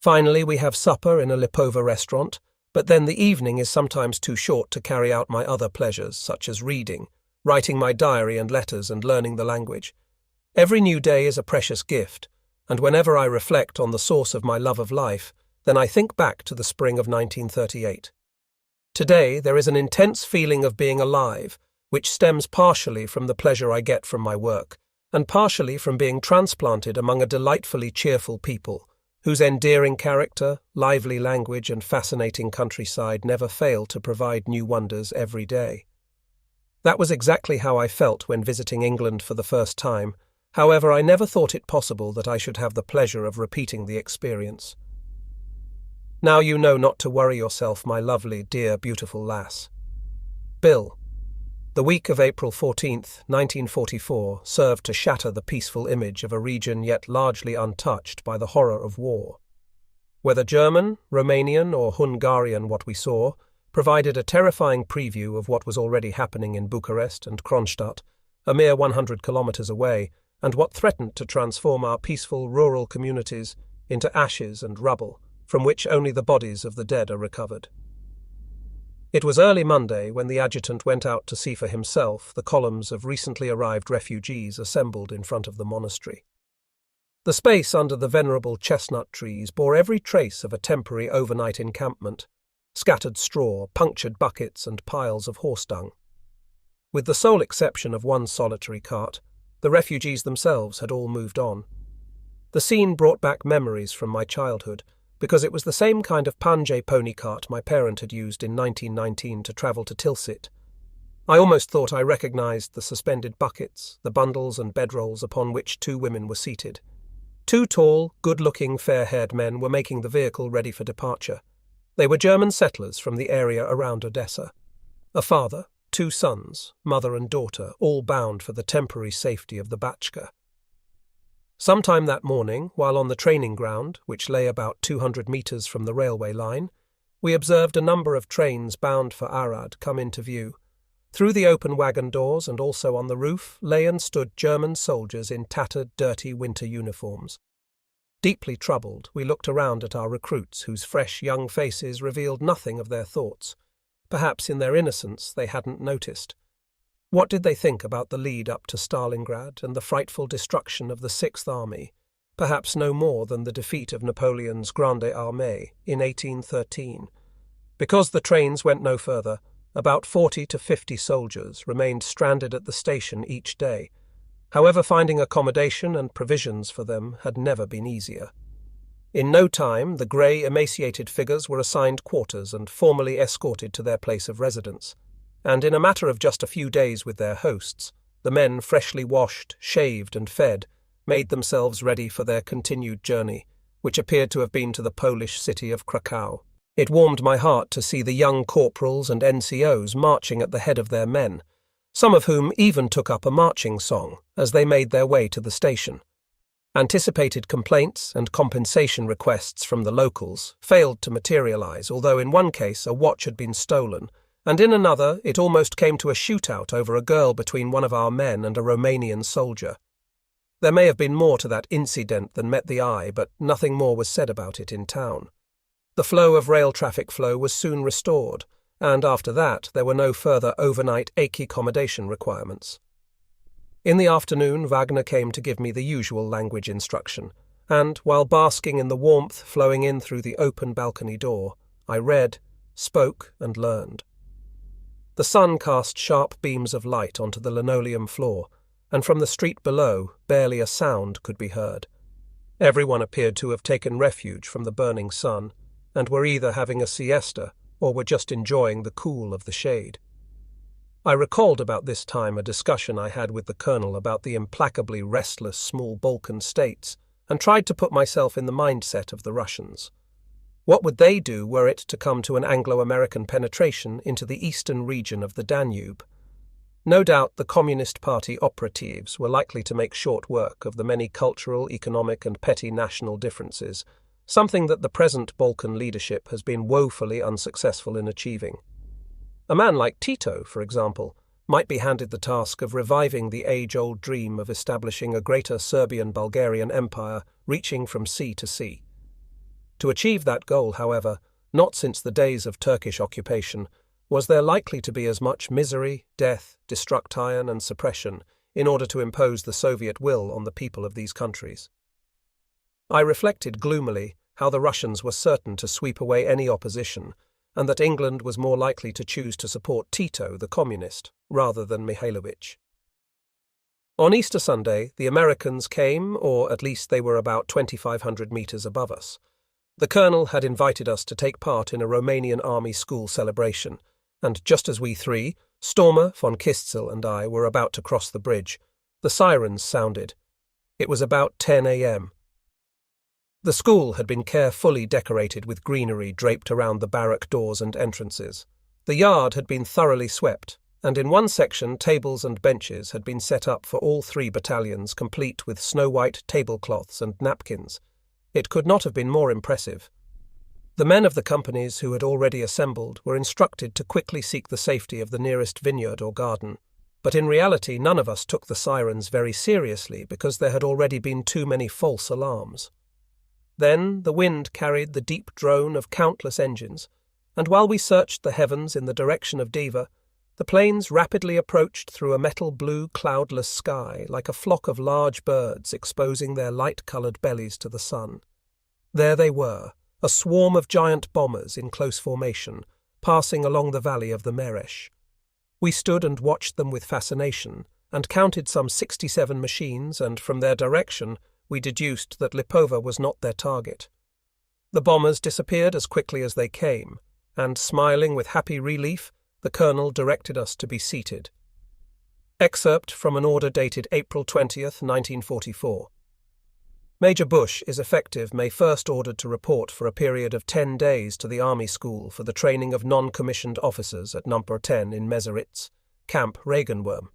Finally, we have supper in a Lipova restaurant, but then the evening is sometimes too short to carry out my other pleasures, such as reading, writing my diary and letters, and learning the language. Every new day is a precious gift, and whenever I reflect on the source of my love of life, then I think back to the spring of 1938. Today, there is an intense feeling of being alive, which stems partially from the pleasure I get from my work, and partially from being transplanted among a delightfully cheerful people, whose endearing character, lively language, and fascinating countryside never fail to provide new wonders every day. That was exactly how I felt when visiting England for the first time. However, I never thought it possible that I should have the pleasure of repeating the experience. Now you know not to worry yourself, my lovely, dear, beautiful lass. Bill. The week of April 14th, 1944, served to shatter the peaceful image of a region yet largely untouched by the horror of war. Whether German, Romanian, or Hungarian, what we saw provided a terrifying preview of what was already happening in Bucharest and Kronstadt, a mere 100 kilometers away, and what threatened to transform our peaceful rural communities into ashes and rubble, from which only the bodies of the dead are recovered. It was early Monday when the adjutant went out to see for himself the columns of recently arrived refugees assembled in front of the monastery. The space under the venerable chestnut trees bore every trace of a temporary overnight encampment: scattered straw, punctured buckets, and piles of horse dung. With the sole exception of one solitary cart, the refugees themselves had all moved on. The scene brought back memories from my childhood, because it was the same kind of Panjay pony cart my parent had used in 1919 to travel to Tilsit. I almost thought I recognized the suspended buckets, the bundles and bedrolls upon which 2 women were seated. 2 tall, good-looking, fair-haired men were making the vehicle ready for departure. They were German settlers from the area around Odessa. A father, 2 sons, mother and daughter, all bound for the temporary safety of the Bachka. Sometime that morning, while on the training ground, which lay about 200 metres from the railway line, we observed a number of trains bound for Arad come into view. Through the open wagon doors and also on the roof lay and stood German soldiers in tattered, dirty winter uniforms. Deeply troubled, we looked around at our recruits, whose fresh young faces revealed nothing of their thoughts. Perhaps in their innocence they hadn't noticed. What did they think about the lead up to Stalingrad and the frightful destruction of the Sixth Army? Perhaps no more than the defeat of Napoleon's Grande Armée in 1813. Because the trains went no further, about 40 to 50 soldiers remained stranded at the station each day. However, finding accommodation and provisions for them had never been easier. In no time, the grey, emaciated figures were assigned quarters and formally escorted to their place of residence. And in a matter of just a few days with their hosts, the men, freshly washed, shaved and fed, made themselves ready for their continued journey, which appeared to have been to the Polish city of Krakow. It warmed my heart to see the young corporals and NCOs marching at the head of their men, some of whom even took up a marching song as they made their way to the station. Anticipated complaints and compensation requests from the locals failed to materialize, although in one case a watch had been stolen, and in another it almost came to a shootout over a girl between one of our men and a Romanian soldier. There may have been more to that incident than met the eye, but nothing more was said about it in town. The flow of rail traffic was soon restored, and after that there were no further overnight achy accommodation requirements. In the afternoon Wagner came to give me the usual language instruction, and, while basking in the warmth flowing in through the open balcony door, I read, spoke and learned. The sun cast sharp beams of light onto the linoleum floor, and from the street below barely a sound could be heard. Everyone appeared to have taken refuge from the burning sun, and were either having a siesta or were just enjoying the cool of the shade. I recalled about this time a discussion I had with the colonel about the implacably restless small Balkan states, and tried to put myself in the mindset of the Russians. What would they do were it to come to an Anglo-American penetration into the eastern region of the Danube? No doubt the Communist Party operatives were likely to make short work of the many cultural, economic and petty national differences, something that the present Balkan leadership has been woefully unsuccessful in achieving. A man like Tito, for example, might be handed the task of reviving the age-old dream of establishing a greater Serbian-Bulgarian empire reaching from sea to sea. To achieve that goal, however, not since the days of Turkish occupation, was there likely to be as much misery, death, destruction and suppression in order to impose the Soviet will on the people of these countries. I reflected gloomily how the Russians were certain to sweep away any opposition, and that England was more likely to choose to support Tito, the communist, rather than Mihailovich. On Easter Sunday, the Americans came, or at least they were about 2,500 meters above us. The colonel had invited us to take part in a Romanian army school celebration, and just as we three, Stormer, von Kistzel and I, were about to cross the bridge, the sirens sounded. It was about 10 a.m. The school had been carefully decorated with greenery draped around the barrack doors and entrances. The yard had been thoroughly swept, and in one section tables and benches had been set up for all 3 battalions, complete with snow-white tablecloths and napkins. It could not have been more impressive. The men of the companies who had already assembled were instructed to quickly seek the safety of the nearest vineyard or garden, but in reality none of us took the sirens very seriously because there had already been too many false alarms. Then the wind carried the deep drone of countless engines, and while we searched the heavens in the direction of Diva, the planes rapidly approached through a metal blue cloudless sky like a flock of large birds exposing their light-coloured bellies to the sun. There they were, a swarm of giant bombers in close formation, passing along the valley of the Meresh. We stood and watched them with fascination, and counted some 67 machines, and from their direction we deduced that Lipova was not their target. The bombers disappeared as quickly as they came, and, smiling with happy relief, the colonel directed us to be seated. Excerpt from an order dated April 20th, 1944. Major Bush is effective May 1st ordered to report for a period of 10 days to the Army School for the training of non-commissioned officers at Number 10 in Meseritz, Camp Regenwurm.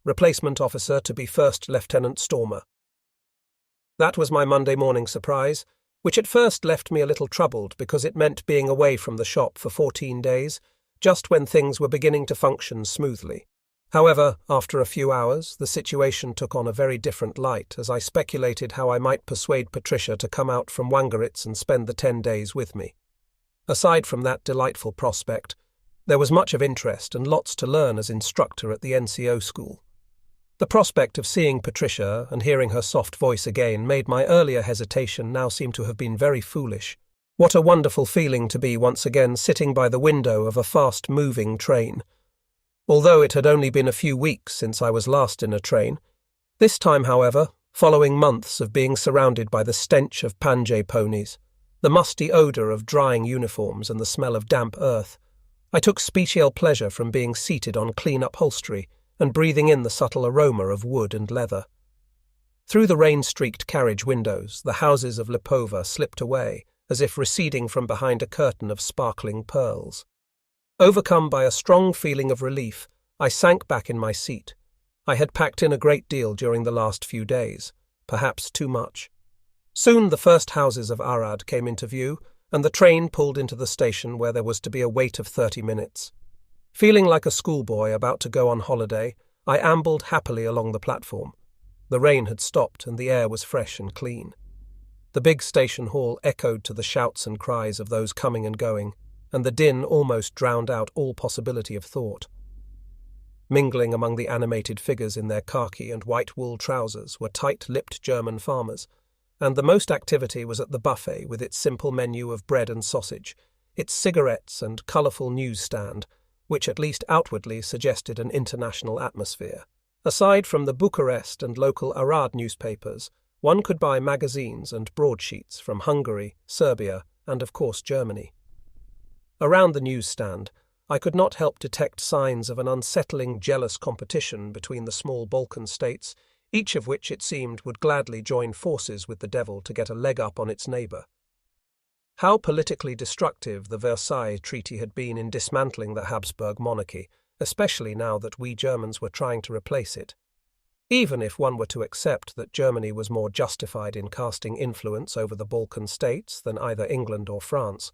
Replacement officer to be First Lieutenant Stormer. That was my Monday morning surprise, which at first left me a little troubled because it meant being away from the shop for 14 days, just when things were beginning to function smoothly. However, after a few hours, the situation took on a very different light as I speculated how I might persuade Patricia to come out from Wangeritz and spend the 10 days with me. Aside from that delightful prospect, there was much of interest and lots to learn as instructor at the NCO school. The prospect of seeing Patricia and hearing her soft voice again made my earlier hesitation now seem to have been very foolish. What a wonderful feeling to be once again sitting by the window of a fast-moving train. Although it had only been a few weeks since I was last in a train, this time, however, following months of being surrounded by the stench of Panjay ponies, the musty odour of drying uniforms and the smell of damp earth, I took special pleasure from being seated on clean upholstery and breathing in the subtle aroma of wood and leather. Through the rain-streaked carriage windows, the houses of Lipova slipped away, as if receding from behind a curtain of sparkling pearls. Overcome by a strong feeling of relief, I sank back in my seat. I had packed in a great deal during the last few days, perhaps too much. Soon the first houses of Arad came into view, and the train pulled into the station where there was to be a wait of 30 minutes. Feeling like a schoolboy about to go on holiday, I ambled happily along the platform. The rain had stopped and the air was fresh and clean. The big station hall echoed to the shouts and cries of those coming and going, and the din almost drowned out all possibility of thought. Mingling among the animated figures in their khaki and white wool trousers were tight-lipped German farmers, and the most activity was at the buffet with its simple menu of bread and sausage, its cigarettes and colourful newsstand, which at least outwardly suggested an international atmosphere. Aside from the Bucharest and local Arad newspapers, one could buy magazines and broadsheets from Hungary, Serbia, and of course Germany. Around the newsstand, I could not help detect signs of an unsettling, jealous competition between the small Balkan states, each of which, it seemed, would gladly join forces with the devil to get a leg up on its neighbour. How politically destructive the Versailles Treaty had been in dismantling the Habsburg monarchy, especially now that we Germans were trying to replace it. Even if one were to accept that Germany was more justified in casting influence over the Balkan states than either England or France,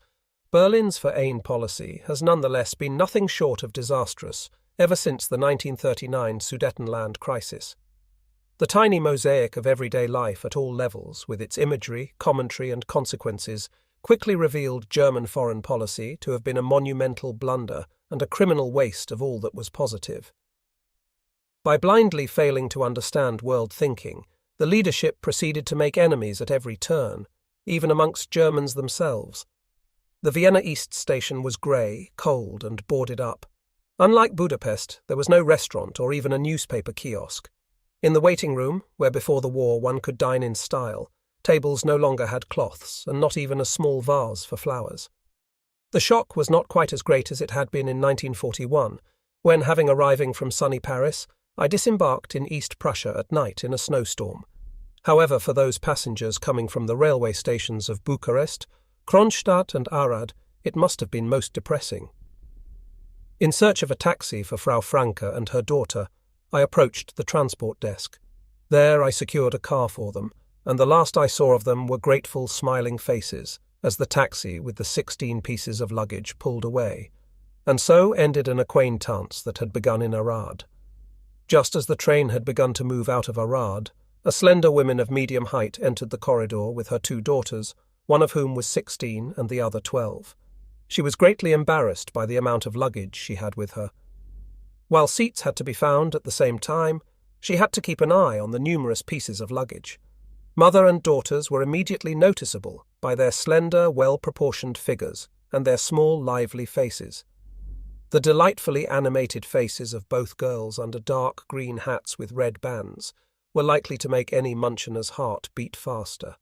Berlin's foreign policy has nonetheless been nothing short of disastrous ever since the 1939 Sudetenland crisis. The tiny mosaic of everyday life at all levels, with its imagery, commentary and consequences, quickly revealed German foreign policy to have been a monumental blunder and a criminal waste of all that was positive. By blindly failing to understand world thinking, the leadership proceeded to make enemies at every turn, even amongst Germans themselves. The Vienna East station was grey, cold and boarded up. Unlike Budapest, there was no restaurant or even a newspaper kiosk. In the waiting room, where before the war one could dine in style, tables no longer had cloths and not even a small vase for flowers. The shock was not quite as great as it had been in 1941, when, having arriving from sunny Paris, I disembarked in East Prussia at night in a snowstorm. However, for those passengers coming from the railway stations of Bucharest, Kronstadt and Arad, it must have been most depressing. In search of a taxi for Frau Franke and her daughter, I approached the transport desk. There I secured a car for them, and the last I saw of them were grateful, smiling faces as the taxi with the 16 pieces of luggage pulled away, and so ended an acquaintance that had begun in Arad. Just as the train had begun to move out of Arad, a slender woman of medium height entered the corridor with her 2 daughters, one of whom was 16 and the other 12. She was greatly embarrassed by the amount of luggage she had with her. While seats had to be found at the same time, she had to keep an eye on the numerous pieces of luggage. Mother and daughters were immediately noticeable by their slender, well-proportioned figures and their small, lively faces. The delightfully animated faces of both girls under dark green hats with red bands were likely to make any Munchener's heart beat faster.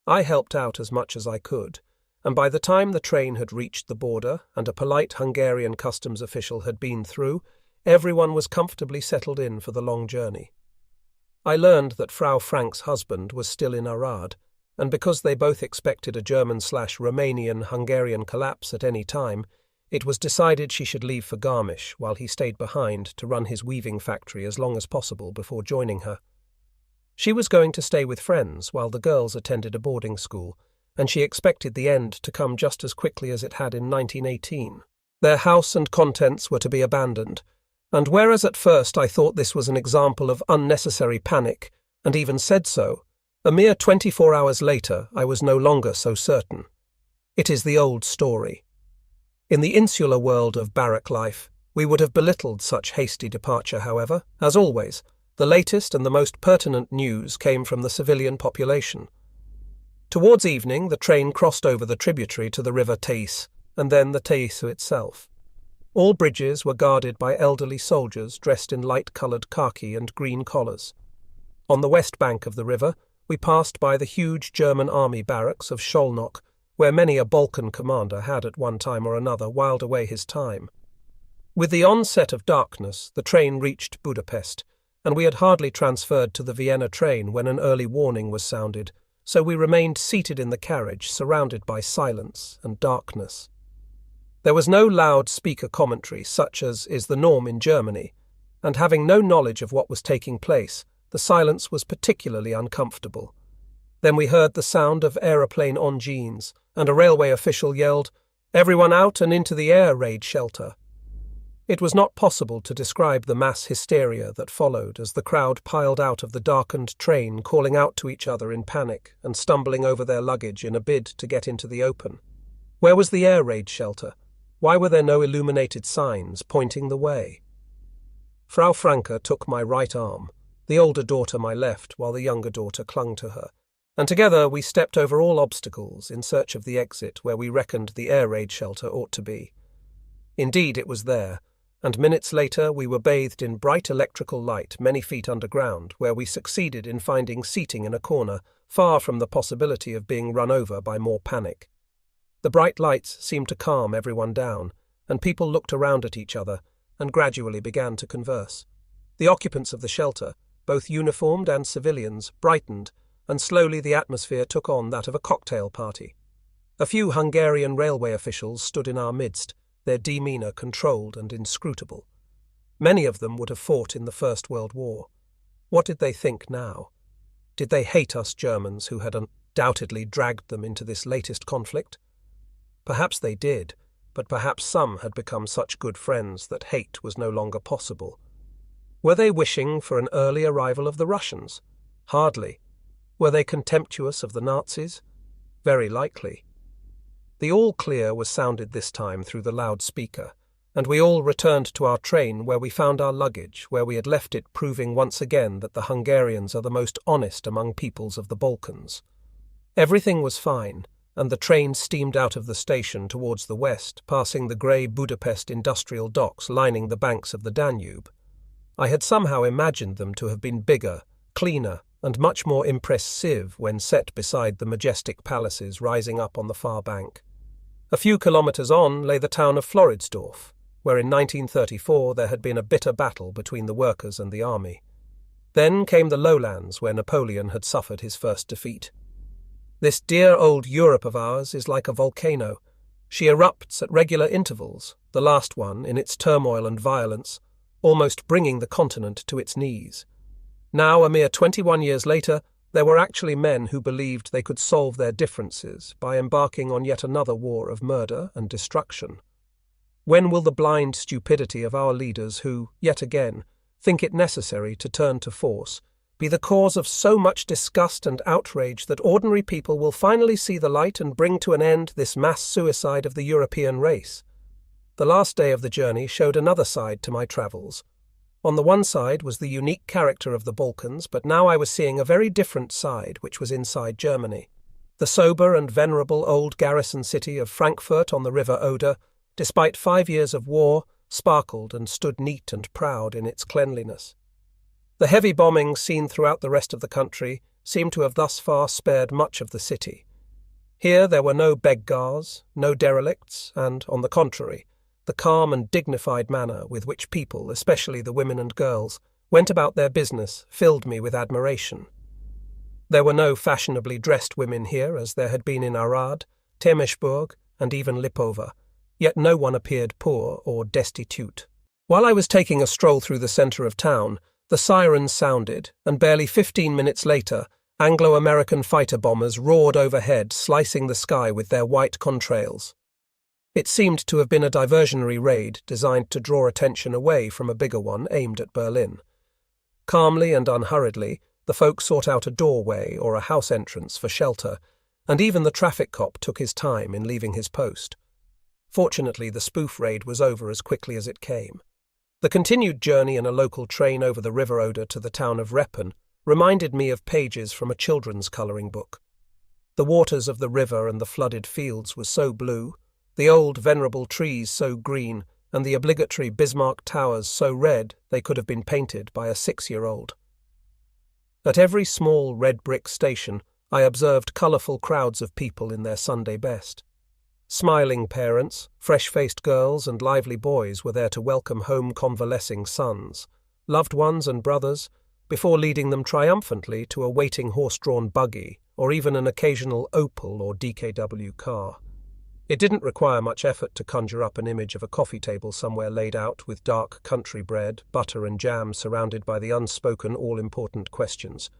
I helped out as much as I could, and by the time the train had reached the border and a polite Hungarian customs official had been through, everyone was comfortably settled in for the long journey. I learned that Frau Frank's husband was still in Arad, and because they both expected a German/Romanian-Hungarian collapse at any time, it was decided she should leave for Garmisch while he stayed behind to run his weaving factory as long as possible before joining her. She was going to stay with friends while the girls attended a boarding school, and she expected the end to come just as quickly as it had in 1918. Their house and contents were to be abandoned, and whereas at first I thought this was an example of unnecessary panic, and even said so, a mere 24 hours later I was no longer so certain. It is the old story. In the insular world of barrack life, we would have belittled such hasty departure, however. As always, the latest and the most pertinent news came from the civilian population. Towards evening, the train crossed over the tributary to the river Teis, and then the Teis itself. All bridges were guarded by elderly soldiers dressed in light-coloured khaki and green collars. On the west bank of the river, we passed by the huge German army barracks of Szolnok, where many a Balkan commander had at one time or another whiled away his time. With the onset of darkness, the train reached Budapest, and we had hardly transferred to the Vienna train when an early warning was sounded, so we remained seated in the carriage, surrounded by silence and darkness. There was no loud-speaker commentary, such as is the norm in Germany, and having no knowledge of what was taking place, the silence was particularly uncomfortable. Then we heard the sound of aeroplane engines, and a railway official yelled, "Everyone out and into the air raid shelter." It was not possible to describe the mass hysteria that followed as the crowd piled out of the darkened train, calling out to each other in panic and stumbling over their luggage in a bid to get into the open. Where was the air raid shelter? Why were there no illuminated signs pointing the way? Frau Franke took my right arm, the older daughter my left, while the younger daughter clung to her, and together we stepped over all obstacles in search of the exit where we reckoned the air raid shelter ought to be. Indeed, it was there, and minutes later we were bathed in bright electrical light many feet underground, where we succeeded in finding seating in a corner, far from the possibility of being run over by more panic. The bright lights seemed to calm everyone down, and people looked around at each other and gradually began to converse. The occupants of the shelter, both uniformed and civilians, brightened, and slowly the atmosphere took on that of a cocktail party. A few Hungarian railway officials stood in our midst, their demeanour controlled and inscrutable. Many of them would have fought in the First World War. What did they think now? Did they hate us Germans who had undoubtedly dragged them into this latest conflict? Perhaps they did, but perhaps some had become such good friends that hate was no longer possible. Were they wishing for an early arrival of the Russians? Hardly. Were they contemptuous of the Nazis? Very likely. The all-clear was sounded this time through the loudspeaker, and we all returned to our train where we found our luggage, where we had left it, proving once again that the Hungarians are the most honest among peoples of the Balkans. Everything was fine, and the train steamed out of the station towards the west, passing the grey Budapest industrial docks lining the banks of the Danube. I had somehow imagined them to have been bigger, cleaner, and much more impressive when set beside the majestic palaces rising up on the far bank. A few kilometres on lay the town of Floridsdorf, where in 1934 there had been a bitter battle between the workers and the army. Then came the lowlands, where Napoleon had suffered his first defeat. This dear old Europe of ours is like a volcano. She erupts at regular intervals, the last one, in its turmoil and violence, almost bringing the continent to its knees. Now, a mere 21 years later, there were actually men who believed they could solve their differences by embarking on yet another war of murder and destruction. When will the blind stupidity of our leaders who, yet again, think it necessary to turn to force, be the cause of so much disgust and outrage that ordinary people will finally see the light and bring to an end this mass suicide of the European race? The last day of the journey showed another side to my travels. On the one side was the unique character of the Balkans, but now I was seeing a very different side, which was inside Germany. The sober and venerable old garrison city of Frankfurt on the river Oder, despite 5 years of war, sparkled and stood neat and proud in its cleanliness. The heavy bombing seen throughout the rest of the country seemed to have thus far spared much of the city. Here there were no beggars, no derelicts, and, on the contrary, the calm and dignified manner with which people, especially the women and girls, went about their business filled me with admiration. There were no fashionably dressed women here as there had been in Arad, Temesburg, and even Lipova, yet no one appeared poor or destitute. While I was taking a stroll through the centre of town, The sirens sounded, and barely 15 minutes later, Anglo-American fighter bombers roared overhead, slicing the sky with their white contrails. It seemed to have been a diversionary raid designed to draw attention away from a bigger one aimed at Berlin. Calmly and unhurriedly, the folk sought out a doorway or a house entrance for shelter, and even the traffic cop took his time in leaving his post. Fortunately, the spoof raid was over as quickly as it came. The continued journey in a local train over the River Oder to the town of Reppen reminded me of pages from a children's colouring book. The waters of the river and the flooded fields were so blue, the old venerable trees so green, and the obligatory Bismarck towers so red they could have been painted by a 6-year-old. At every small red brick station, I observed colourful crowds of people in their Sunday best. Smiling parents, fresh-faced girls and lively boys were there to welcome home convalescing sons, loved ones and brothers, before leading them triumphantly to a waiting horse-drawn buggy or even an occasional Opel or DKW car. It didn't require much effort to conjure up an image of a coffee table somewhere laid out with dark country bread, butter and jam surrounded by the unspoken all-important questions.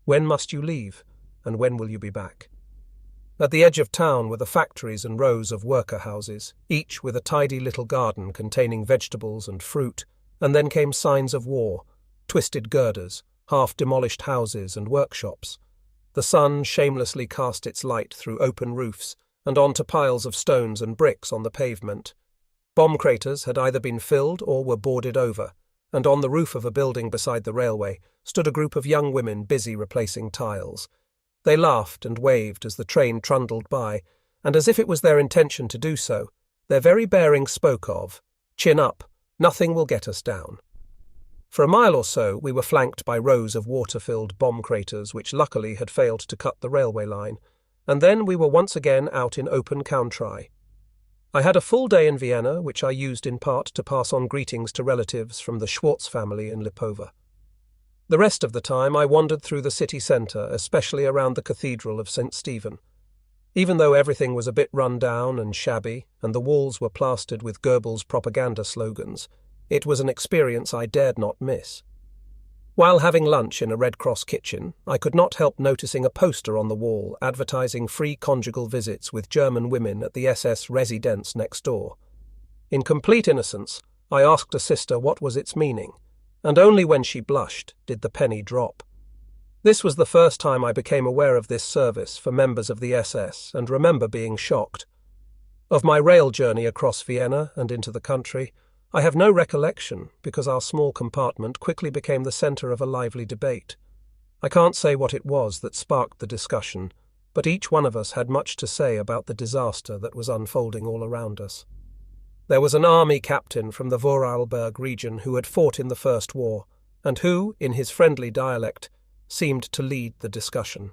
When must you leave, and when will you be back? At the edge of town were the factories and rows of worker houses, each with a tidy little garden containing vegetables and fruit, and then came signs of war, twisted girders, half-demolished houses and workshops. The sun shamelessly cast its light through open roofs and onto piles of stones and bricks on the pavement. Bomb craters had either been filled or were boarded over, and on the roof of a building beside the railway stood a group of young women busy replacing tiles. They laughed and waved as the train trundled by, and as if it was their intention to do so, their very bearing spoke of, "Chin up, nothing will get us down." For a mile or so we were flanked by rows of water-filled bomb craters which luckily had failed to cut the railway line, and then we were once again out in open country. I had a full day in Vienna, which I used in part to pass on greetings to relatives from the Schwartz family in Lipova. The rest of the time I wandered through the city centre, especially around the Cathedral of St. Stephen. Even though everything was a bit run down and shabby, and the walls were plastered with Goebbels' propaganda slogans, it was an experience I dared not miss. While having lunch in a Red Cross kitchen, I could not help noticing a poster on the wall advertising free conjugal visits with German women at the SS Residenz next door. In complete innocence, I asked a sister what was its meaning, and only when she blushed did the penny drop. This was the first time I became aware of this service for members of the SS, and remember being shocked. Of my rail journey across Vienna and into the country, I have no recollection because our small compartment quickly became the centre of a lively debate. I can't say what it was that sparked the discussion, but each one of us had much to say about the disaster that was unfolding all around us. There was an army captain from the Vorarlberg region who had fought in the First War, and who, in his friendly dialect, seemed to lead the discussion.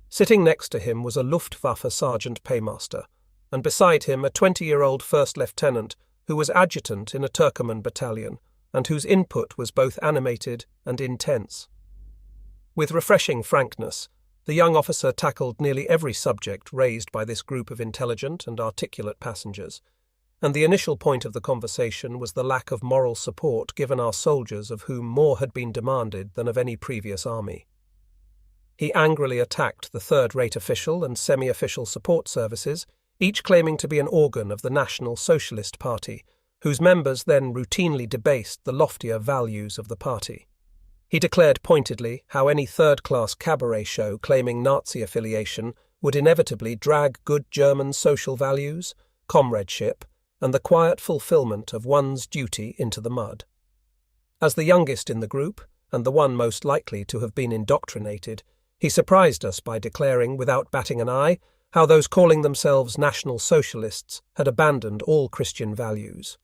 Sitting next to him was a Luftwaffe sergeant paymaster, and beside him a 20-year-old first lieutenant who was adjutant in a Turkoman battalion, and whose input was both animated and intense. With refreshing frankness, the young officer tackled nearly every subject raised by this group of intelligent and articulate passengers, and the initial point of the conversation was the lack of moral support given our soldiers, of whom more had been demanded than of any previous army. He angrily attacked the third-rate official and semi-official support services, each claiming to be an organ of the National Socialist Party, whose members then routinely debased the loftier values of the party. He declared pointedly how any third-class cabaret show claiming Nazi affiliation would inevitably drag good German social values, comradeship, and the quiet fulfillment of one's duty into the mud. As the youngest in the group, and the one most likely to have been indoctrinated, he surprised us by declaring, without batting an eye, how those calling themselves National Socialists had abandoned all Christian values.